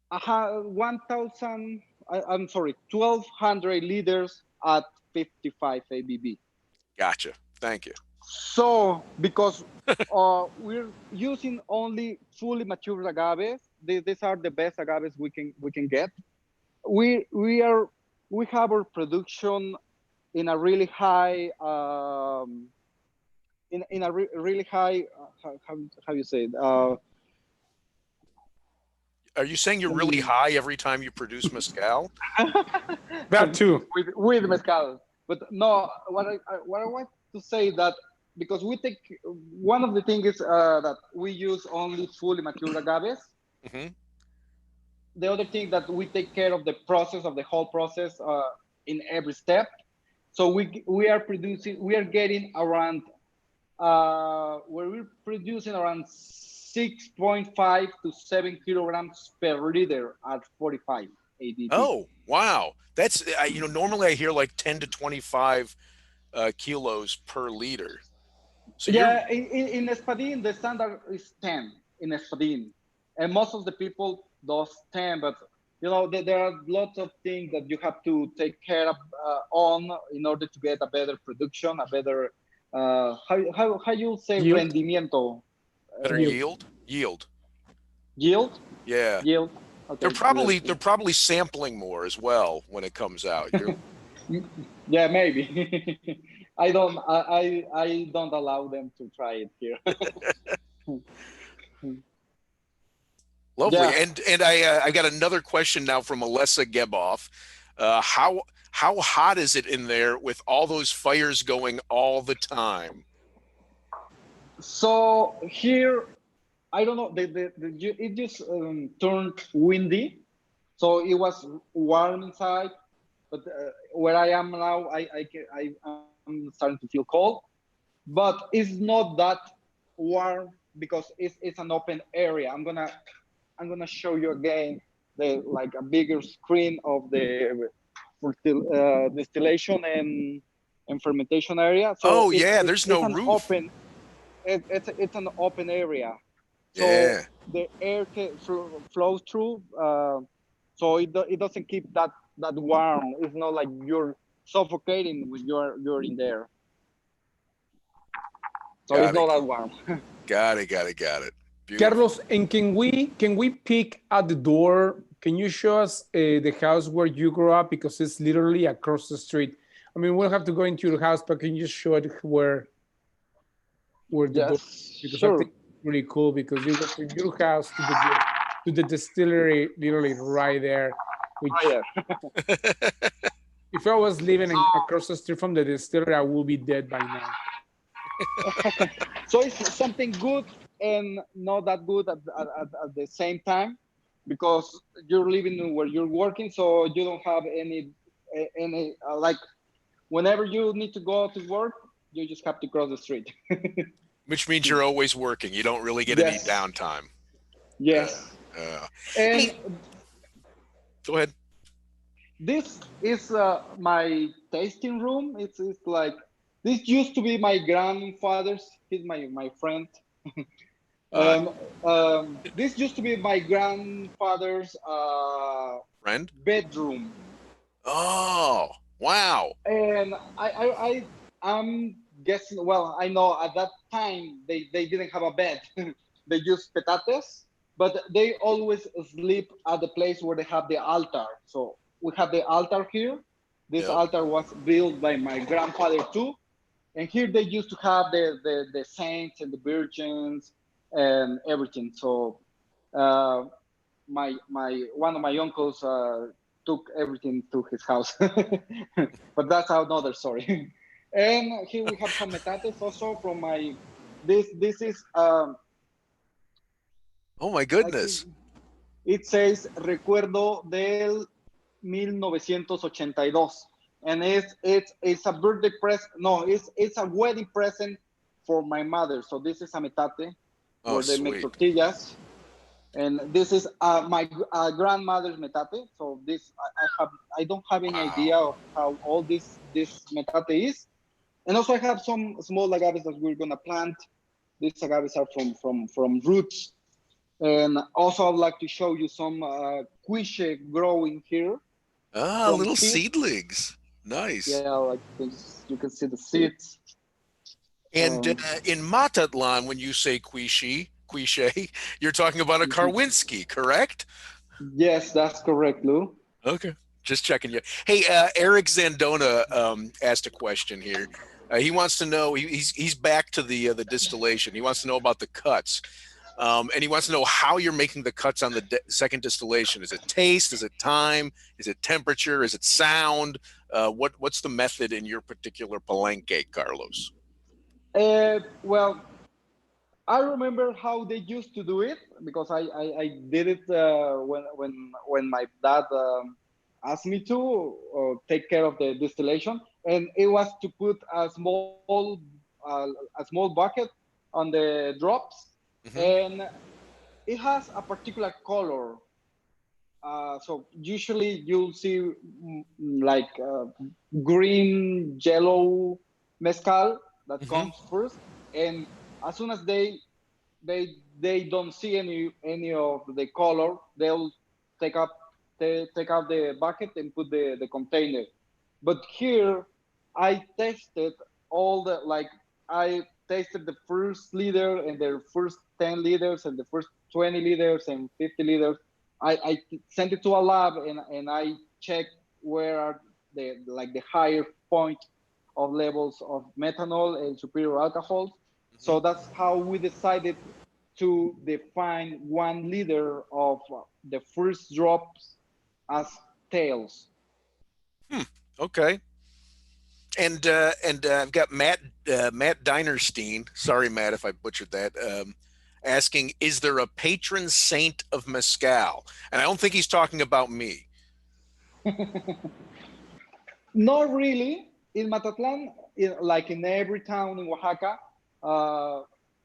1,000. I'm sorry, 1,200 liters at 55 ABV. Gotcha. Thank you. So because we're using only fully mature agaves, these are the best agaves we can get. We have our production in a really high in a really high how you say it. Are you saying you're really high every time you produce mezcal? That too. With mezcal. But no, what I want to say that, because we take, one of the things is that we use only fully mature agaves. Mm-hmm. The other thing that we take care of the process, of the whole process in every step. So we are getting around we're producing around 6.5 to 7 kilograms per liter at 45 ABV. Oh, wow. That's, normally I hear like 10 to 25 kilos per liter. So yeah, in espadín, the standard is 10 in espadín. And most of the people does 10, but there are lots of things that you have to take care of on in order to get a better production, a better, how you say yield? Rendimiento? Better yield? Yield. Yield? Yeah. Yield. Okay. They're probably sampling more as well when it comes out. Yeah, maybe. I don't allow them to try it here. Lovely. Yeah. And I got another question now from Alessa Geboff. How hot is it in there with all those fires going all the time? So here, I don't know. It just turned windy, so it was warm inside. But where I am now, I'm starting to feel cold. But it's not that warm because it's an open area. I'm gonna show you again like a bigger screen of the distillation, and and fermentation area. So Oh yeah, there's it's no an roof. open. It's an open area. So Yeah. the air flows through. So it doesn't keep that warm. It's not like you're suffocating when you're in there. So it's not that warm. Got it. Beautiful. Carlos, and can we peek at the door? Can you show us the house where you grew up, because it's literally across the street? I mean, we'll have to go into your house, but can you show it where the door? Because sure. I think it's really cool, because you go from your house to the distillery, literally right there. Which, if I was living across the street from the distillery, I will be dead by now. So it's something good and not that good at the same time, because you're living where you're working, so you don't have any like, whenever you need to go to work, you just have to cross the street. Which means you're always working. You don't really get any downtime. Yes. And go ahead. This is my tasting room. It's like, this used to be my grandfather's. He's my friend. This used to be my grandfather's friend bedroom. Oh, wow. And I'm guessing, well, I know at that time they didn't have a bed. They used petates, but they always sleep at the place where they have the altar. So we have the altar here. This altar was built by my grandfather too. And here they used to have the saints and the virgins and everything. So my one of my uncles took everything to his house, but that's another story. And here we have some metates also from my. This is. Oh my goodness! It says Recuerdo del 1982. And it's a birthday present. No, it's a wedding present for my mother. So this is a metate where they make tortillas, and this is my grandmother's metate. So this I don't have any idea of how old this metate is. And also I have some small agaves that we're gonna plant. These agaves are from roots. And also I'd like to show you some quiche growing here. Little seedlings. Nice. Yeah, like you can see the seeds. And in Matatlan, when you say quiche, you're talking about a Karwinski, correct? Yes, that's correct, Lou. Okay, just checking you. Hey, Eric Zandona asked a question here. He wants to know, he's back to the distillation. He wants to know about the cuts. And he wants to know how you're making the cuts on the second distillation. Is it taste? Is it time? Is it temperature? Is it sound? What's the method in your particular Palenque, Carlos? Well, I remember how they used to do it, because I did it when my dad asked me to take care of the distillation, and it was to put a small bucket on the drops. Mm-hmm. And it has a particular color. So usually you'll see like green, yellow mezcal that mm-hmm. comes first. And as soon as they don't see any of the color, they'll take out the bucket and put the container. But here I tested all the, like, I tasted the first liter and the first 10 liters and the first 20 liters and 50 liters. I sent it to a lab and I checked where are the higher point of levels of methanol and superior alcohols. Mm-hmm. So that's how we decided to define 1 liter of the first drops as tails. Okay. And I've got Matt Dinerstein. Sorry, Matt, if I butchered that. Asking, is there a patron saint of mezcal? And I don't think he's talking about me. Not really. In Matatlan, like in every town in Oaxaca,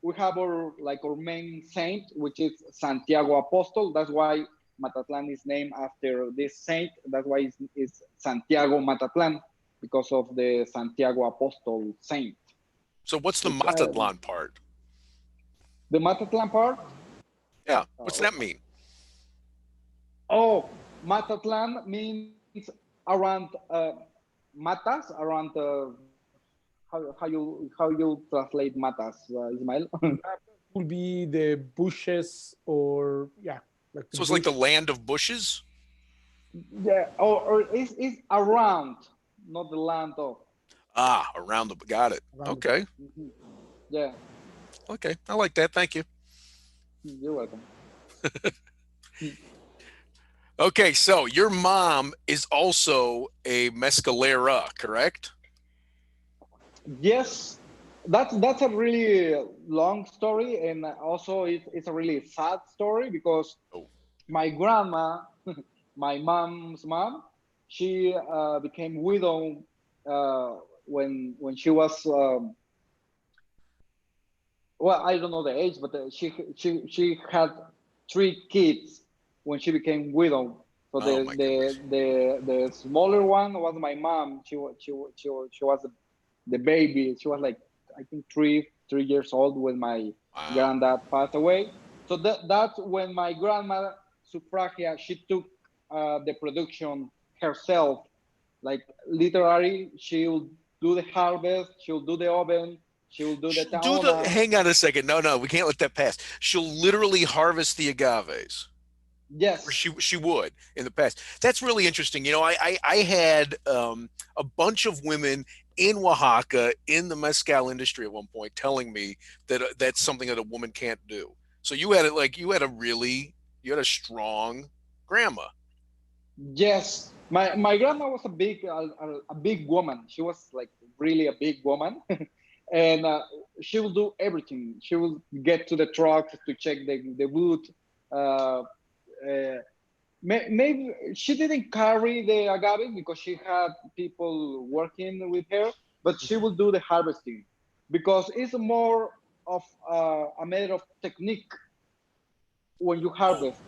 we have our main saint, which is Santiago Apostol. That's why Matatlan is named after this saint. That's why it's Santiago Matatlan. because of the Santiago Apostol Saint. So what's the Which Matatlan part? the Matatlan part? Yeah, what's that mean? Oh, Matatlan means around matas, around how you translate matas, Ismael? Would be the bushes or yeah, like the So it's like the bush. land of bushes? Yeah, or it's around, not the land of. Ah, around the, got it. Around Okay. Mhm. Yeah, Okay. I like that. Thank you. you're welcome. Okay. So your mom is also a mezcalera, correct? Yes, that's a really long story, and also it's a really sad story because Oh, my grandma, my mom's mom, she became widow when she was well, I don't know the age, but she had three kids when she became widow. So oh my goodness. the smaller one was my mom. She was the baby. She was like I think 3 years old when my Wow. granddad passed away. So that's when my grandma Suffragia she took the production herself. Like literally, she'll do the harvest, she'll do the oven, she'll do the She'll do the, tahona. hang on a second. No, no, we can't let that pass. She'll literally harvest the agaves. Or Yes, she would in the past. That's really interesting. You know, I had a bunch of women in Oaxaca in the mezcal industry at one point telling me that that's something that a woman can't do. So you had it like you had a strong grandma. yes. My grandma was a big woman. She was like really a big woman, and she will do everything. She will get to the truck to check the wood. Uh, uh, maybe she didn't carry the agave because she had people working with her, but she will do the harvesting because it's more of a matter of technique when you Oh, harvest.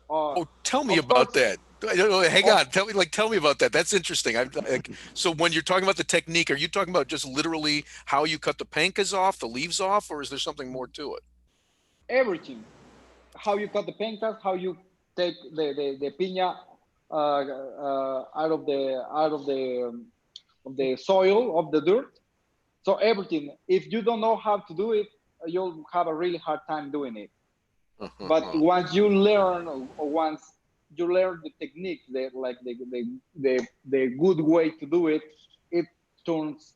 Uh, oh, tell me of about course, that. I don't know. Hang of on. Tell me about that. That's interesting. Like, so when you're talking about the technique, are you talking about just literally how you cut the pancas off, the leaves off, or is there something more to it? everything. How you cut the pencas, how you take the piña out of the soil of the dirt. So everything. If you don't know how to do it, you'll have a really hard time doing it. But once you learn, or once you learn the technique, the good way to do it, it turns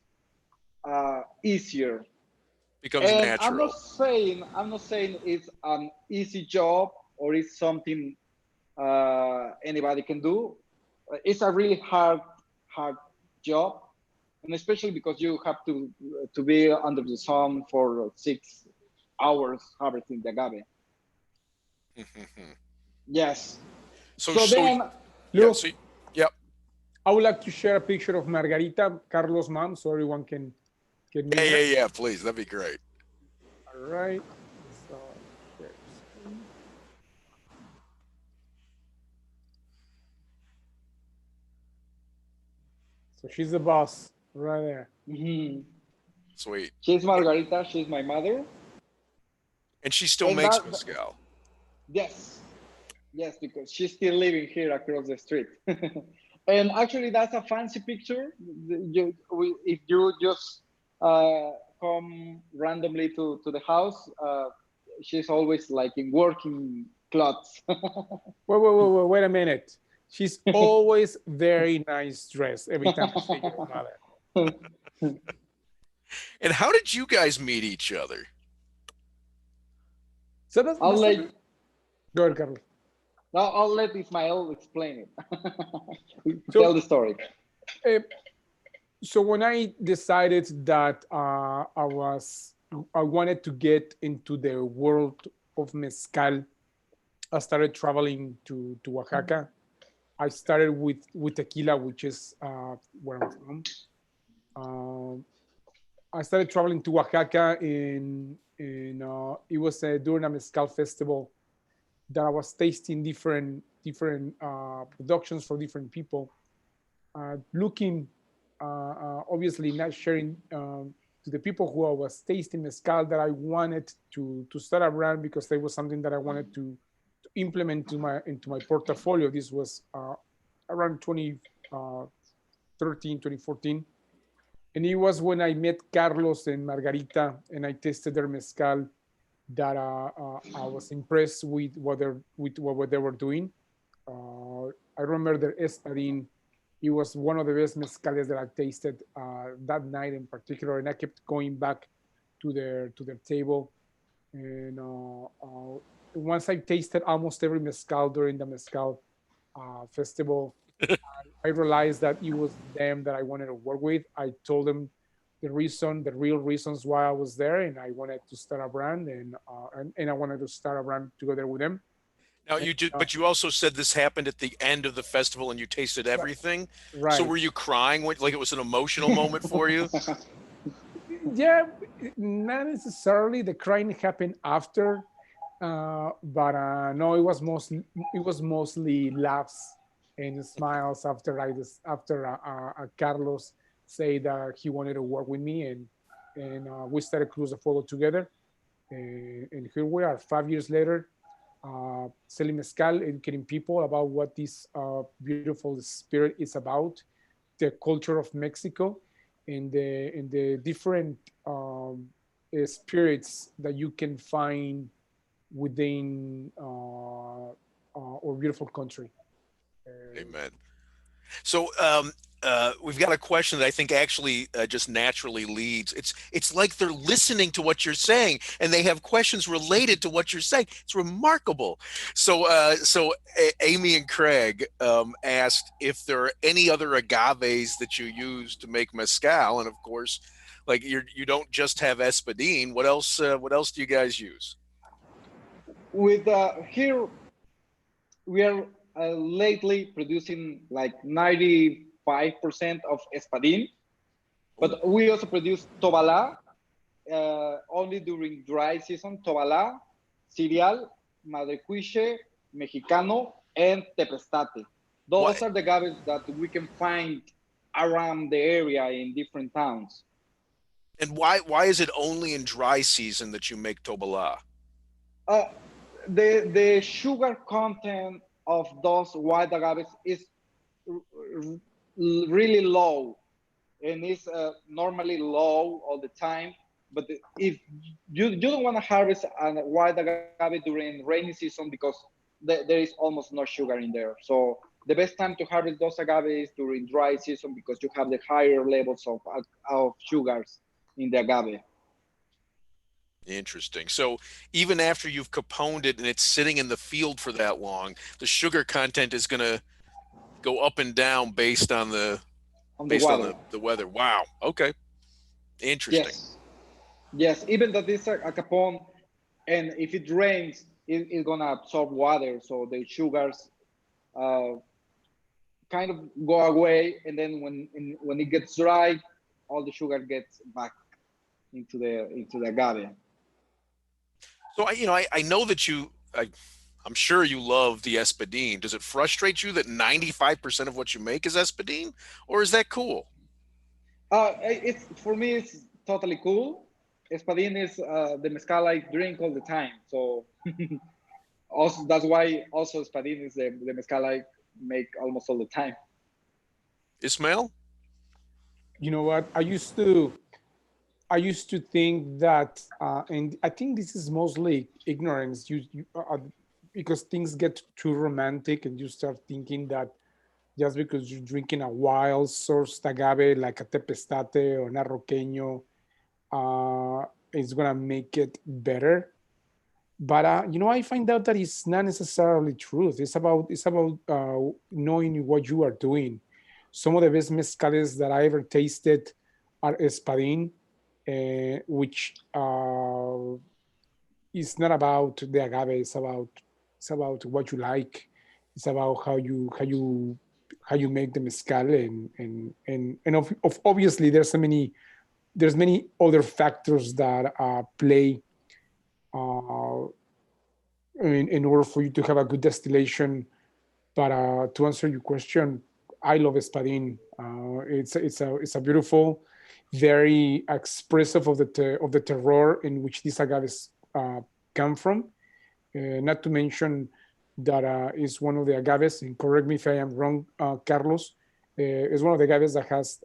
easier. Becomes And natural. I'm not saying it's an easy job or it's something anybody can do. It's a really hard job, and especially because you have to be under the sun for 6 hours harvesting the agave. Yes. So So so then, yeah, Look, so yep. I would like to share a picture of Margarita, Carlos' mom, so everyone can Yeah, meet yeah, her. yeah, please. That'd be great. All right. So, there's- so she's the boss right there. mhm, Sweet. she's Margarita. She's my mother, And she still and makes mezcal. yes, yes, because she's still living here across the street. And actually, that's a fancy picture. If you just uh, come randomly to the house, she's always like in working clothes. Wait a minute. She's always very nice dressed every time I see your mother. And how did you guys meet each other? So I'll that's let go ahead, Carlos. I'll let Ismael explain it. Tell So, the story. uh, so when I decided that I wanted to get into the world of mezcal, I started traveling to Oaxaca. I started with tequila, which is where I'm from. Um, I started traveling to Oaxaca in it was during a mezcal festival that I was tasting different productions for different people, looking obviously not sharing to the people who I was tasting mezcal that I wanted to start a brand because there was something that I wanted to implement into my portfolio. This was around 2013, 2014. And it was when I met Carlos and Margarita and I tasted their mezcal that I was impressed with what they were doing. I remember their espadin. It was one of the best mezcales that I tasted that night in particular, and I kept going back to their table. And once I tasted almost every mezcal during the mezcal festival, I realized that it was them that I wanted to work with. I told them the real reasons why I was there, and I wanted to start a brand, and I wanted to start a brand together with them. Now And, you did, but you also said this happened at the end of the festival and you tasted everything. So right. were you crying like it was an emotional moment for you? Yeah, not necessarily. The crying happened after, but no, it was mostly laughs and smiles after Carlos said that he wanted to work with me, and we started Cruz De Fuego together, and here we are 5 years later, selling mezcal, educating people about what this beautiful spirit is about, the culture of Mexico, and the different spirits that you can find within our beautiful country. Amen. So we've got a question that I think actually just naturally leads. It's like they're listening to what you're saying, and they have questions related to what you're saying. It's remarkable. So Amy and Craig asked if there are any other agaves that you use to make mezcal, and of course, like you don't just have espadin. What else? What else do you guys use? With here, we are lately producing like 95% of espadin, but we also produce tobala only during dry season. Tobala, cereal, madrecuiche, mexicano, and tepestate. Those What? are the agaves that we can find around the area in different towns. And why is it only in dry season that you make tobala? Uh, the sugar content of those white agaves is really low, and it's normally low all the time. But if you don't want to harvest a white agave during rainy season because there is almost no sugar in there. So the best time to harvest those agaves is during dry season because you have the higher levels of sugars in the agave. Interesting. So even after you've caponed it and it's sitting in the field for that long, the sugar content is going to go up and down On the based on water. the weather. Wow. Okay. Interesting. Yes. Yes, even though this is a capone, and if it rains, it's gonna absorb water, so the sugars uh, kind of go away, and then when it gets dry, all the sugar gets back into the agave. So I know that I'm sure you love the espadine. Does it frustrate you that 95% of what you make is espadine, or is that cool? It's for me, it's totally cool. Espadín is the mezcal I drink all the time, so also that's why also espadín is the mezcal I make almost all the time. Ismael? You know what? I used to think that, and I think this is mostly ignorance. Because things get too romantic, and you start thinking that just because you're drinking a wild sourced agave like a tepestate or an arroqueño, it's gonna make it better. But I find out that it's not necessarily truth. It's about knowing what you are doing. Some of the best mezcales that I ever tasted are espadin, which is not about the agave. It's about what you like. It's about how you make the mezcal, and obviously there's many other factors that play uh, in order for you to have a good distillation. But to answer your question, I love espadín. It's a beautiful, very expressive of the terroir in which these agaves come from. Not to mention that is one of the agaves, and correct me if I am wrong, Carlos, is one of the agaves that has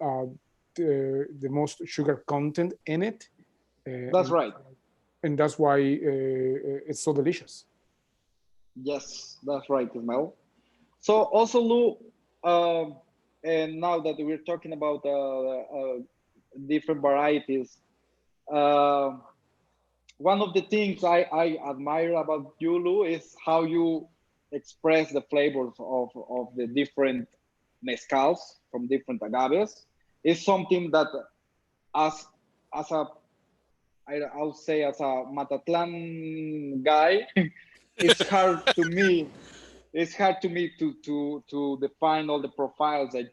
the most sugar content in it. That's right. And that's why it's so delicious. Yes, that's right, Ismael. So also, Lou, and now that we're talking about different varieties, uh, one of the things I admire about you, Lou, is how you express the flavors of the different mezcals from different agaves. It's something that as as a I'll say as a Matatlan guy, it's hard to me. It's hard to me to define all the profiles that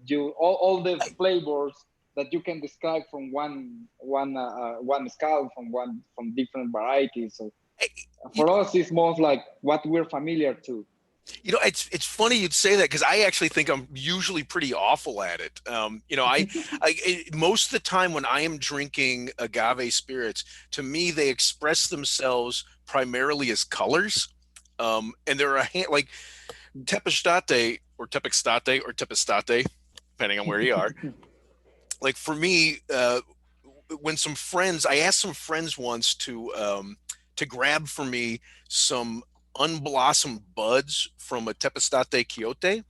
you all the flavors that you can describe from one mezcal from different varieties. So for us, it's most like what we're familiar to. You know, it's funny you'd say that because I actually think I'm usually pretty awful at it. You know, most of the time when I am drinking agave spirits, to me they express themselves primarily as colors. And there are like tepestate or tepestate, depending on where you are. Like for me, when I asked some friends once to grab for me some unblossomed buds from a tepestate quiote.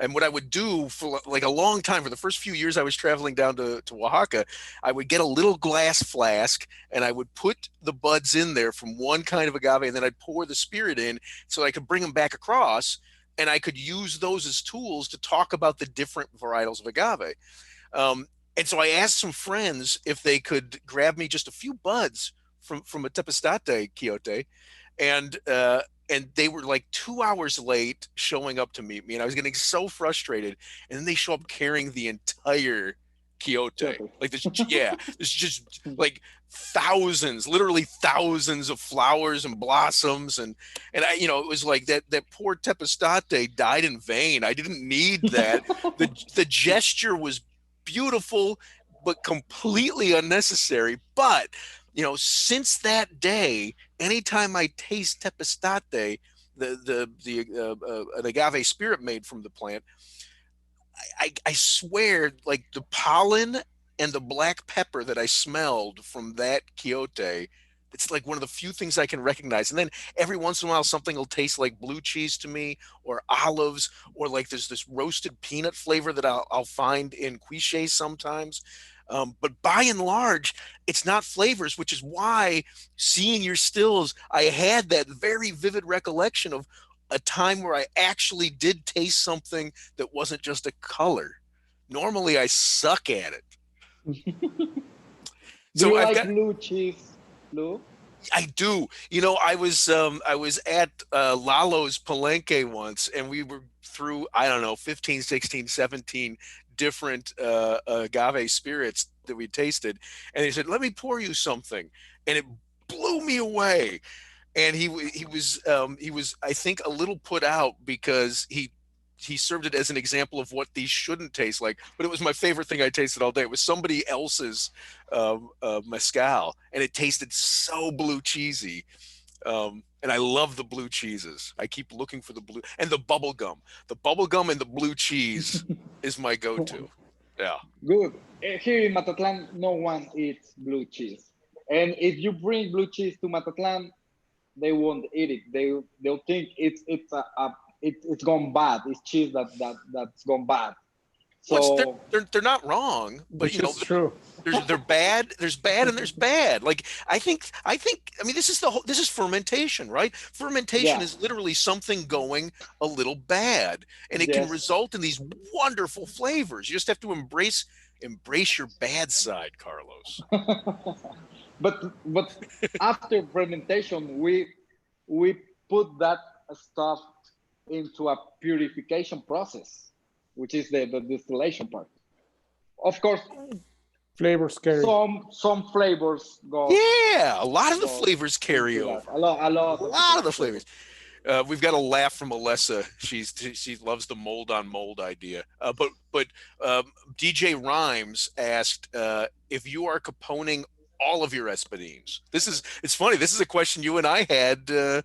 And what I would do for like a long time, for the first few years I was traveling down to Oaxaca, I would get a little glass flask and I would put the buds in there from one kind of agave, and then I'd pour the spirit in so I could bring them back across, and I could use those as tools to talk about the different varietals of agave. And so I asked some friends if they could grab me just a few buds from a tepestate quiote, and they were like 2 hours late showing up to meet me, and I was getting so frustrated. And then they show up carrying the entire quiote, like this. Yeah, there's just like literally thousands of flowers and blossoms, and I, you know, it was like that poor tepestate died in vain. I didn't need that. The gesture was beautiful, but completely unnecessary. But you know, since that day, anytime I taste tepestate, an agave spirit made from the plant, I swear, like the pollen and the black pepper that I smelled from that quiote, it's like one of the few things I can recognize. And then every once in a while, something will taste like blue cheese to me, or olives, or like there's this roasted peanut flavor that I'll find in quiche sometimes. But by and large, it's not flavors, which is why seeing your stills, I had that very vivid recollection of a time where I actually did taste something that wasn't just a color. Normally, I suck at it. Do you like blue cheese, Lou? I do. You know, I was at Lalo's Palenque once, and we were through, I don't know, 15, 16, 17 different agave spirits that we tasted. And he said, let me pour you something. And it blew me away. And he was I think a little put out because he served it as an example of what these shouldn't taste like. But it was my favorite thing I tasted all day. It was somebody else's mezcal, and it tasted so blue cheesy. And I love the blue cheeses. I keep looking for the blue and the bubble gum. The bubble gum and the blue cheese is my go-to. Yeah. Good. Here in Matatlan, no one eats blue cheese. And if you bring blue cheese to Matatlan, they won't eat it. They'll think it's gone bad. It's cheese that's gone bad. So they're not wrong, but you know, true. They're bad. There's bad and there's bad. Like I think. I mean, this is fermentation, right? Fermentation is literally something going a little bad, and it can result in these wonderful flavors. You just have to embrace your bad side, Carlos. but after fermentation, we put that stuff into a purification process, which is the distillation part. Of course, flavors carry. Some flavors go. Yeah, a lot of the flavors carry over. A lot of the flavors. We've got a laugh from Alessa. She loves the mold on mold idea. But DJ Rhymes asked if you are caponing all of your espadines. It's funny. This is a question you and I had a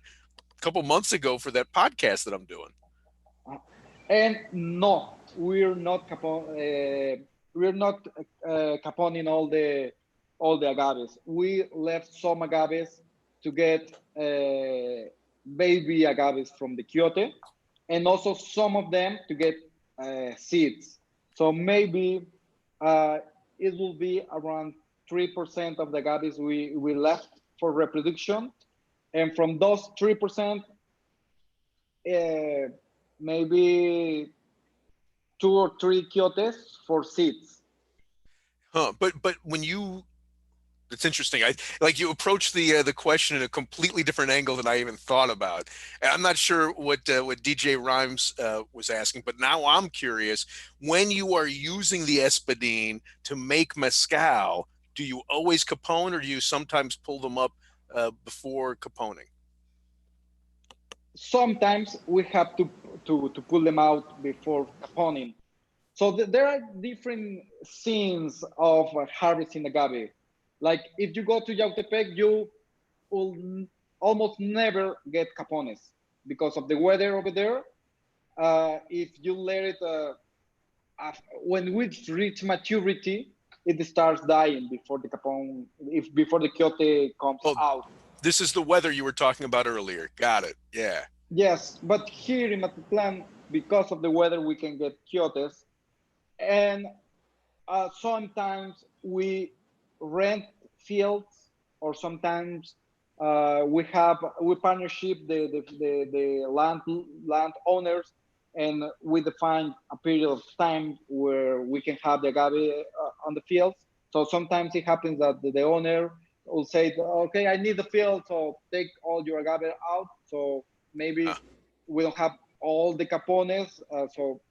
couple months ago for that podcast that I'm doing. And no, we're not caponing all the agaves. We left some agaves to get baby agaves from the quiote, and also some of them to get seeds. So maybe it will be around 3% of the agaves we left for reproduction, and from those 3%, maybe 2 or 3 quiotes for seeds. Huh? But when you, it's interesting. You approach the question in a completely different angle than I even thought about. I'm not sure what DJ Rhymes was asking, but now I'm curious. When you are using the espadine to make mezcal, do you always capone, or do you sometimes pull them up before caponing? Sometimes we have to pull them out before caponing. So there are different scenes of harvesting agave. Like if you go to Yautepec, you will almost never get capones because of the weather over there. If you let it, when we reach maturity, it starts dying before the capone, before the quiote comes out. This is the weather you were talking about earlier. Got it. Yeah. Yes, but here in Matutlan, because of the weather, we can get quiotes. And sometimes we rent fields, or sometimes we partnership the land owners, and we define a period of time where we can have the agave on the fields. So sometimes it happens that the owner will say, okay, I need the field, so take all your agave out. So maybe we don't have all the capones,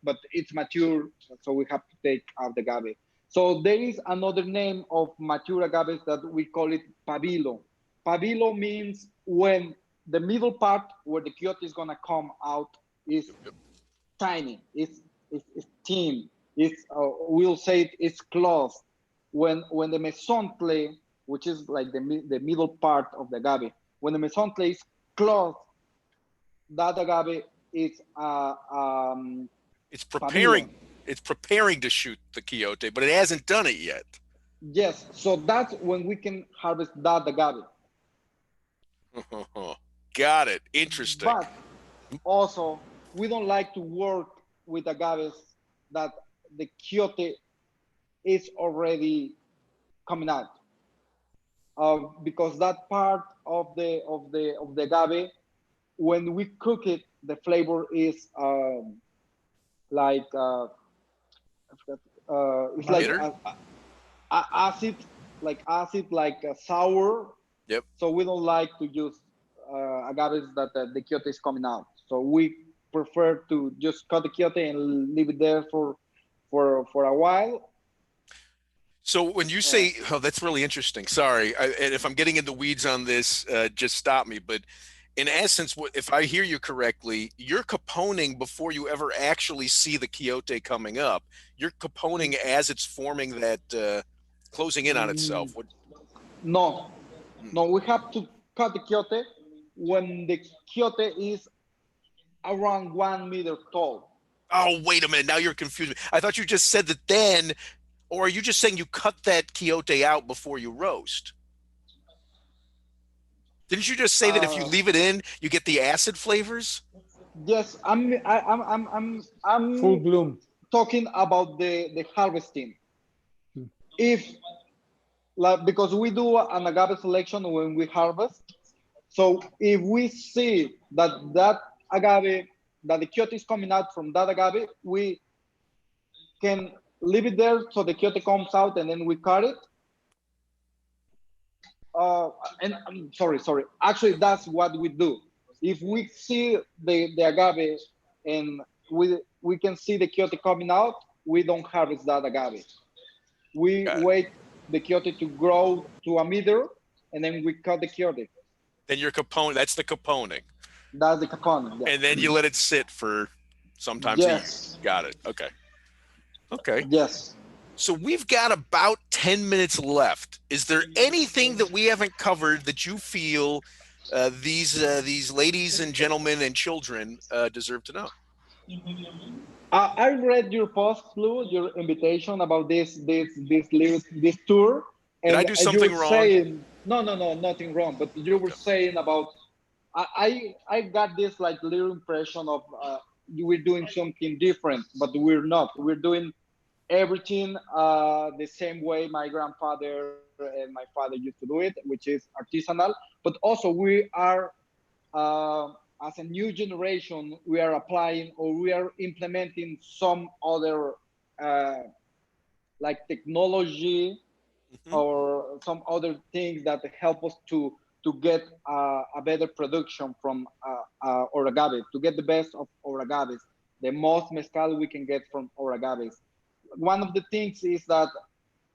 but it's mature, so we have to take out the agave. So there is another name of mature agaves that we call it pabilo. Pabilo means when the middle part where the quiote is gonna come out is tiny, it's thin, we'll say it's closed. When the mesontle, which is like the middle part of the agave, when the mesontle is closed, that agave is it's preparing. pabilo. It's preparing to shoot the quiote, but it hasn't done it yet. Yes, so that's when we can harvest that agave. Got it. Interesting. But also, we don't like to work with agaves that the quiote is already coming out, because that part of the agave, when we cook it, the flavor is it's like acid, like sour. Yep. So we don't like to use agaves that the quiote is coming out. So we prefer to just cut the quiote and leave it there for a while. So when you say, that's really interesting. Sorry, and if I'm getting in the weeds on this, just stop me. But in essence, if I hear you correctly, you're caponing before you ever actually see the quiote coming up. You're caponing as it's forming that, closing in on itself. No, we have to cut the quiote when the quiote is around 1 meter tall. Oh, wait a minute. Now you're confusing me. I thought you just said that then, or are you just saying you cut that quiote out before you roast? Didn't you just say that if you leave it in, you get the acid flavors? Yes, I'm full bloom. Talking about the harvesting. Because we do an agave selection when we harvest. So if we see that agave, that the quiote is coming out from that agave, we can leave it there so the quiote comes out, and then we cut it. And I'm sorry. Actually, that's what we do. If we see the agave and we can see the quiote coming out, we don't harvest that agave. We wait the quiote to grow to 1 meter, and then we cut the quiote. Then you're caponing. That's the caponing. That's the capon. Yeah. And then you let it sit for sometimes a year. Yes. Got it. Okay. Okay. Yes. So we've got about 10 minutes left. Is there anything that we haven't covered that you feel these ladies and gentlemen and children deserve to know? I read your post, Lou, your invitation about this tour, Did I and do you were something wrong? saying no, nothing wrong. But you were Okay. saying about I got this like little impression of we're doing something different, but we're not. We're doing everything the same way my grandfather and my father used to do it, which is artisanal. But also we are uh, as a new generation, we are applying or we are implementing some other uh, like technology Mhm. or some other things that help us to get a better production from our agave, to get the best of our agaves, the most mezcal we can get from our agaves. One of the things is that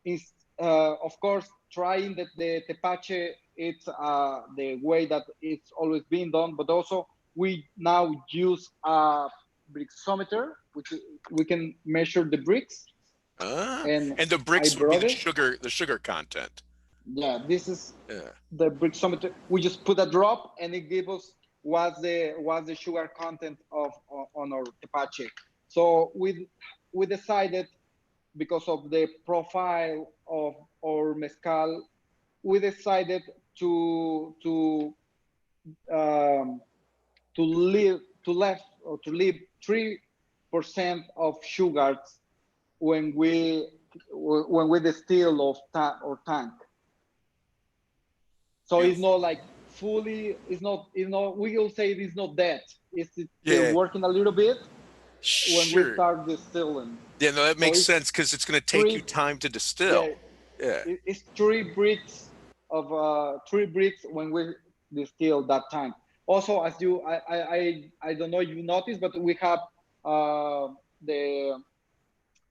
is of course trying that the tepache it's the way that it's always been done, but also we now use a brixometer which we can measure the bricks, and And the I bricks would be brought it. the sugar content. Yeah, this is Yeah. the brixometer. We just put a drop and it gives us what's the sugar content of on our tepache. So we decided, because of the profile of our mezcal, we decided to um, to left or to leave 3% of sugars when we distill of or tank. So it's Beautiful. not like fully. It's not. We will say it is not dead. It's still Yeah. working a little bit when we Sure. start distilling. Yeah, no, that So makes it's sense because it's going to take you three. time to Yeah, distill. Yeah. it's 3 bricks when we distill that tank. Also, as you, I don't know if you noticed, but we have the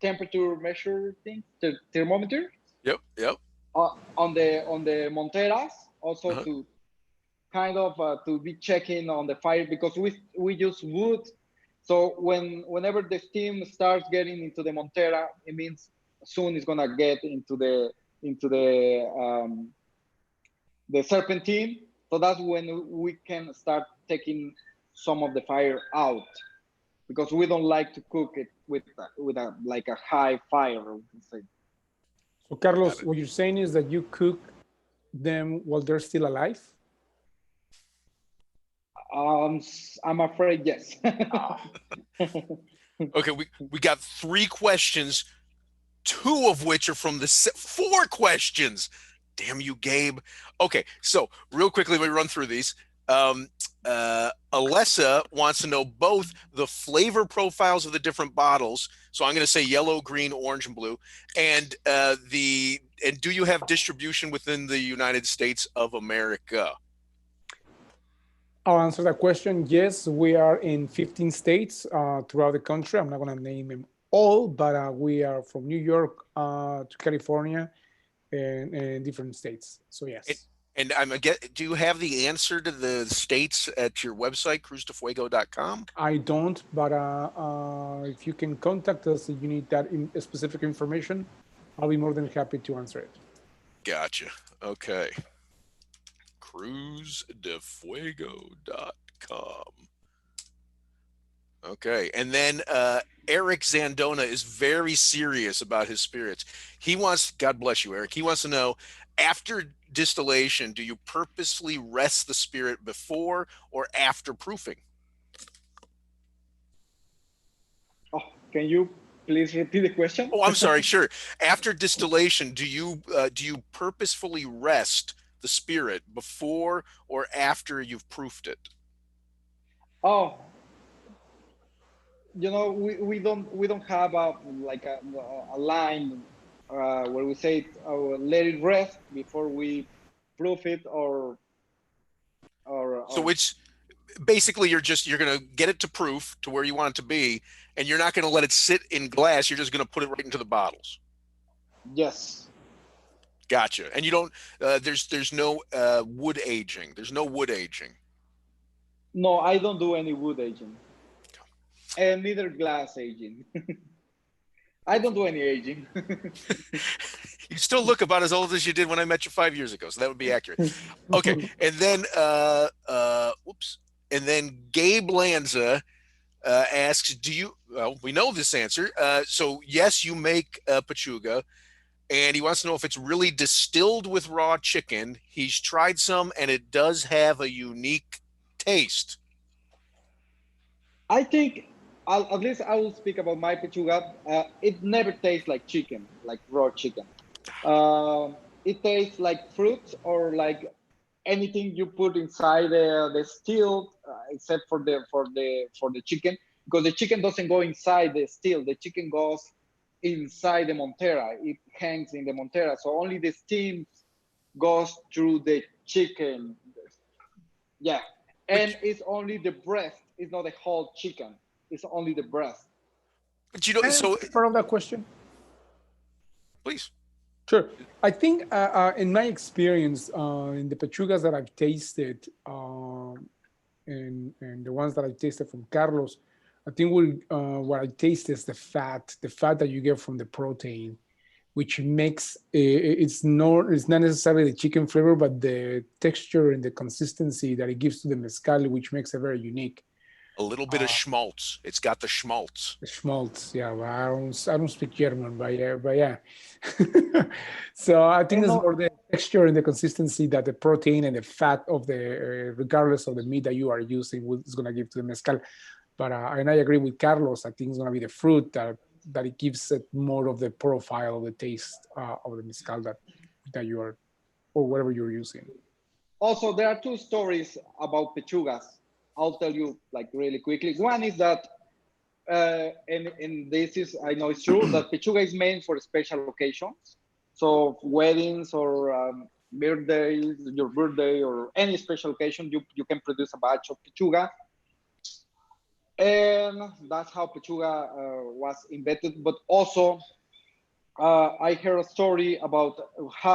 temperature measure thing, the thermometer, Yep. Yep. on the monteras, also Uh-huh. to kind of to be checking on the fire, because we use wood. So whenever the steam starts getting into the montera, it means soon it's gonna get into the serpentine. So that's when we can start taking some of the fire out, because we don't like to cook it with a like a high fire. We can say. So, Got Carlos, it. what you're saying is that you cook them while they're still alive? I'm afraid yes. Okay, we got 3 questions, 2 of which are from the 4 questions. Damn you, Gabe. Okay, so real quickly, we run through these. Alessa wants to know both the flavor profiles of the different bottles. So I'm going to say yellow, green, orange, and blue. And do you have distribution within the United States of America? I'll answer that question. Yes, we are in 15 states throughout the country. I'm not going to name them all, but we are from New York to California and different states. So, And, yes. and do you have the answer to the states at your website, cruzdefuego.com? I don't, but if you can contact us if you need that specific information, I'll be more than happy to answer it. Gotcha. Okay. cruzdefuego.com. Okay. And then Eric Zandona is very serious about his spirits. He wants, God bless you, Eric. He wants to know, after distillation, do you purposely rest the spirit before or after proofing? Oh, can you please repeat the question? Oh, I'm sorry. Sure. After distillation, do you purposefully rest the spirit before or after you've proofed it? Oh, we don't have a line where we say let it rest before we proof it or So it's basically you're going to get it to proof to where you want it to be, and you're not going to let it sit in glass. You're just going to put it right into the bottles. yes. Gotcha. And you don't there's no wood aging. There's no wood aging. No, I don't do any wood aging, and neither glass aging. I don't do any aging. You still look about as old as you did when I met you 5 years ago, so that would be accurate. Okay, and then whoops, and then Gabe Lanza asks, "Do you?" Well, we know this answer. So yes, you make pechuga, and he wants to know if it's really distilled with raw chicken. He's tried some, and it does have a unique taste. I think at least I will speak about my pechuga. It never tastes like chicken, like raw chicken. It tastes like fruits or like anything you put inside the steel, except for the chicken, because the chicken doesn't go inside the steel. The chicken goes inside the montera. It hangs in the montera, so only the steam goes through the chicken. Yeah, and But, it's only the breast. It's not the whole chicken. It's only the breast. but you know, Can I so answer part of that question? please. Sure. I think in my experience, in the pechugas that I've tasted, and the ones that I tasted from Carlos, I think what I taste is the fat that you get from the protein, which makes it's not necessarily the chicken flavor, but the texture and the consistency that it gives to the mezcal, which makes it very unique. A little bit of schmaltz. It's got the schmaltz. Schmaltz, yeah. Well, I don't speak German, but yeah. So I think And it's no, more the texture and the consistency that the protein and the fat of the, regardless of the meat that you are using, is going to give to the mezcal. But and I agree with Carlos. I think it's going to be the fruit that it gives it more of the profile of the taste of the mezcal that you are, or whatever you're using. also, there are two stories about pechugas. I'll tell you like really quickly. One is that, and this is, I know it's true, that pechuga is made for special occasions. So weddings or birthdays, your birthday or any special occasion, you can produce a batch of pechuga. And that's how pechuga was invented. But also, I heard a story about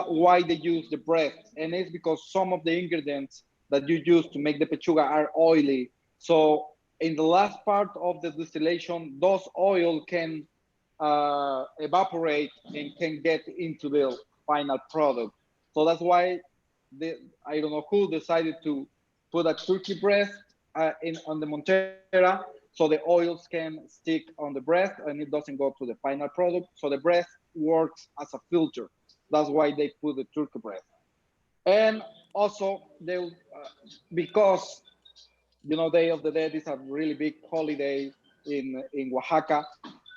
why they use the breast, and it's because some of the ingredients that you use to make the pechuga are oily. So in the last part of the distillation, those oil can evaporate and can get into the final product. So that's why I don't know who decided to put a turkey breast in on the Montera, so the oils can stick on the breast and it doesn't go to the final product. So the breast works as a filter. That's why they put the turkey breast. And also, because Day of the Dead is a really big holiday in Oaxaca.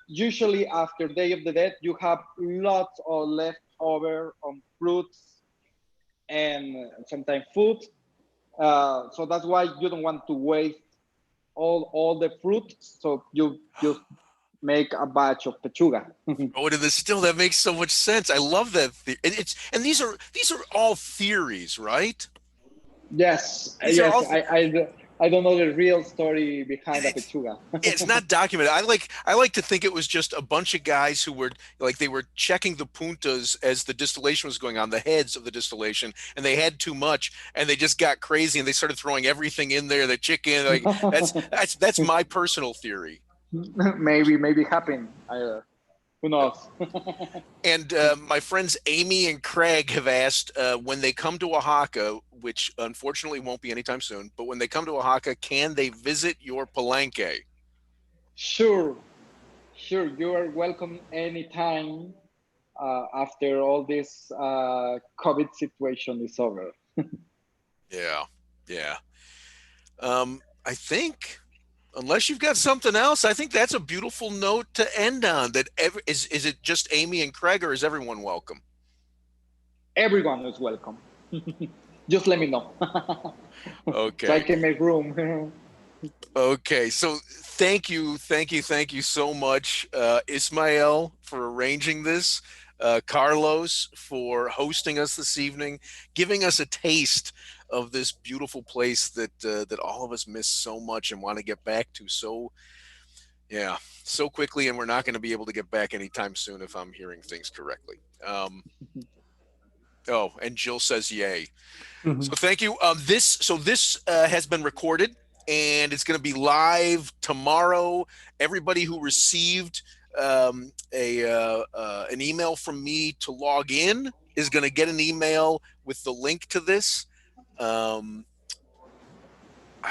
Usually, after Day of the Dead, you have lots of leftover on fruits and sometimes food. So that's why you don't want to waste all the fruit. So you just make a batch of pechuga. Oh, and the still that makes so much sense. I love that. And these are all theories, right? Yes, These are yes. all I don't know the real story behind a it's pechuga. it's not documented. I like to think it was just a bunch of guys who were like they were checking the puntas as the distillation was going on, the heads of the distillation, and they had too much, and they just got crazy and they started throwing everything in there, the chicken. Like that's my personal theory. Maybe happen. Who knows? And my friends Amy and Craig have asked when they come to Oaxaca, which unfortunately won't be anytime soon, but when they come to Oaxaca, can they visit your Palenque? Sure, sure. You are welcome anytime after all this COVID situation is over. Yeah, yeah. I think unless you've got something else, I think that's a beautiful note to end on. Is it just Amy and Craig, or is everyone welcome? Everyone is welcome. Just let me know so I Okay. can make room. Okay. So thank you so much, Ismael, for arranging this. Carlos for hosting us this evening, giving us a taste of this beautiful place that all of us miss so much and want to get back to so quickly, and we're not going to be able to get back anytime soon if I'm hearing things correctly. And Jill says yay. So Mhm. thank you. This has been recorded and it's going to be live tomorrow. Everybody who received an email from me to log in is going to get an email with the link to this. I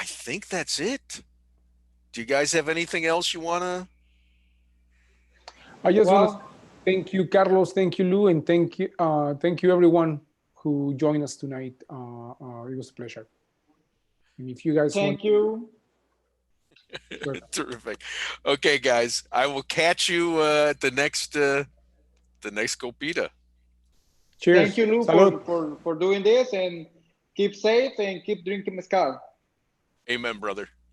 think that's it. Do you guys have anything else you want to? I just want to thank you, Carlos. Thank you, Lou, and thank you everyone who joined us tonight. It was a pleasure. And if you guys thank you. Terrific. Okay, guys, I will catch you at the next Copita. Cheers. Thank you, Lou, for doing this, and keep safe and keep drinking mezcal. Amen, brother.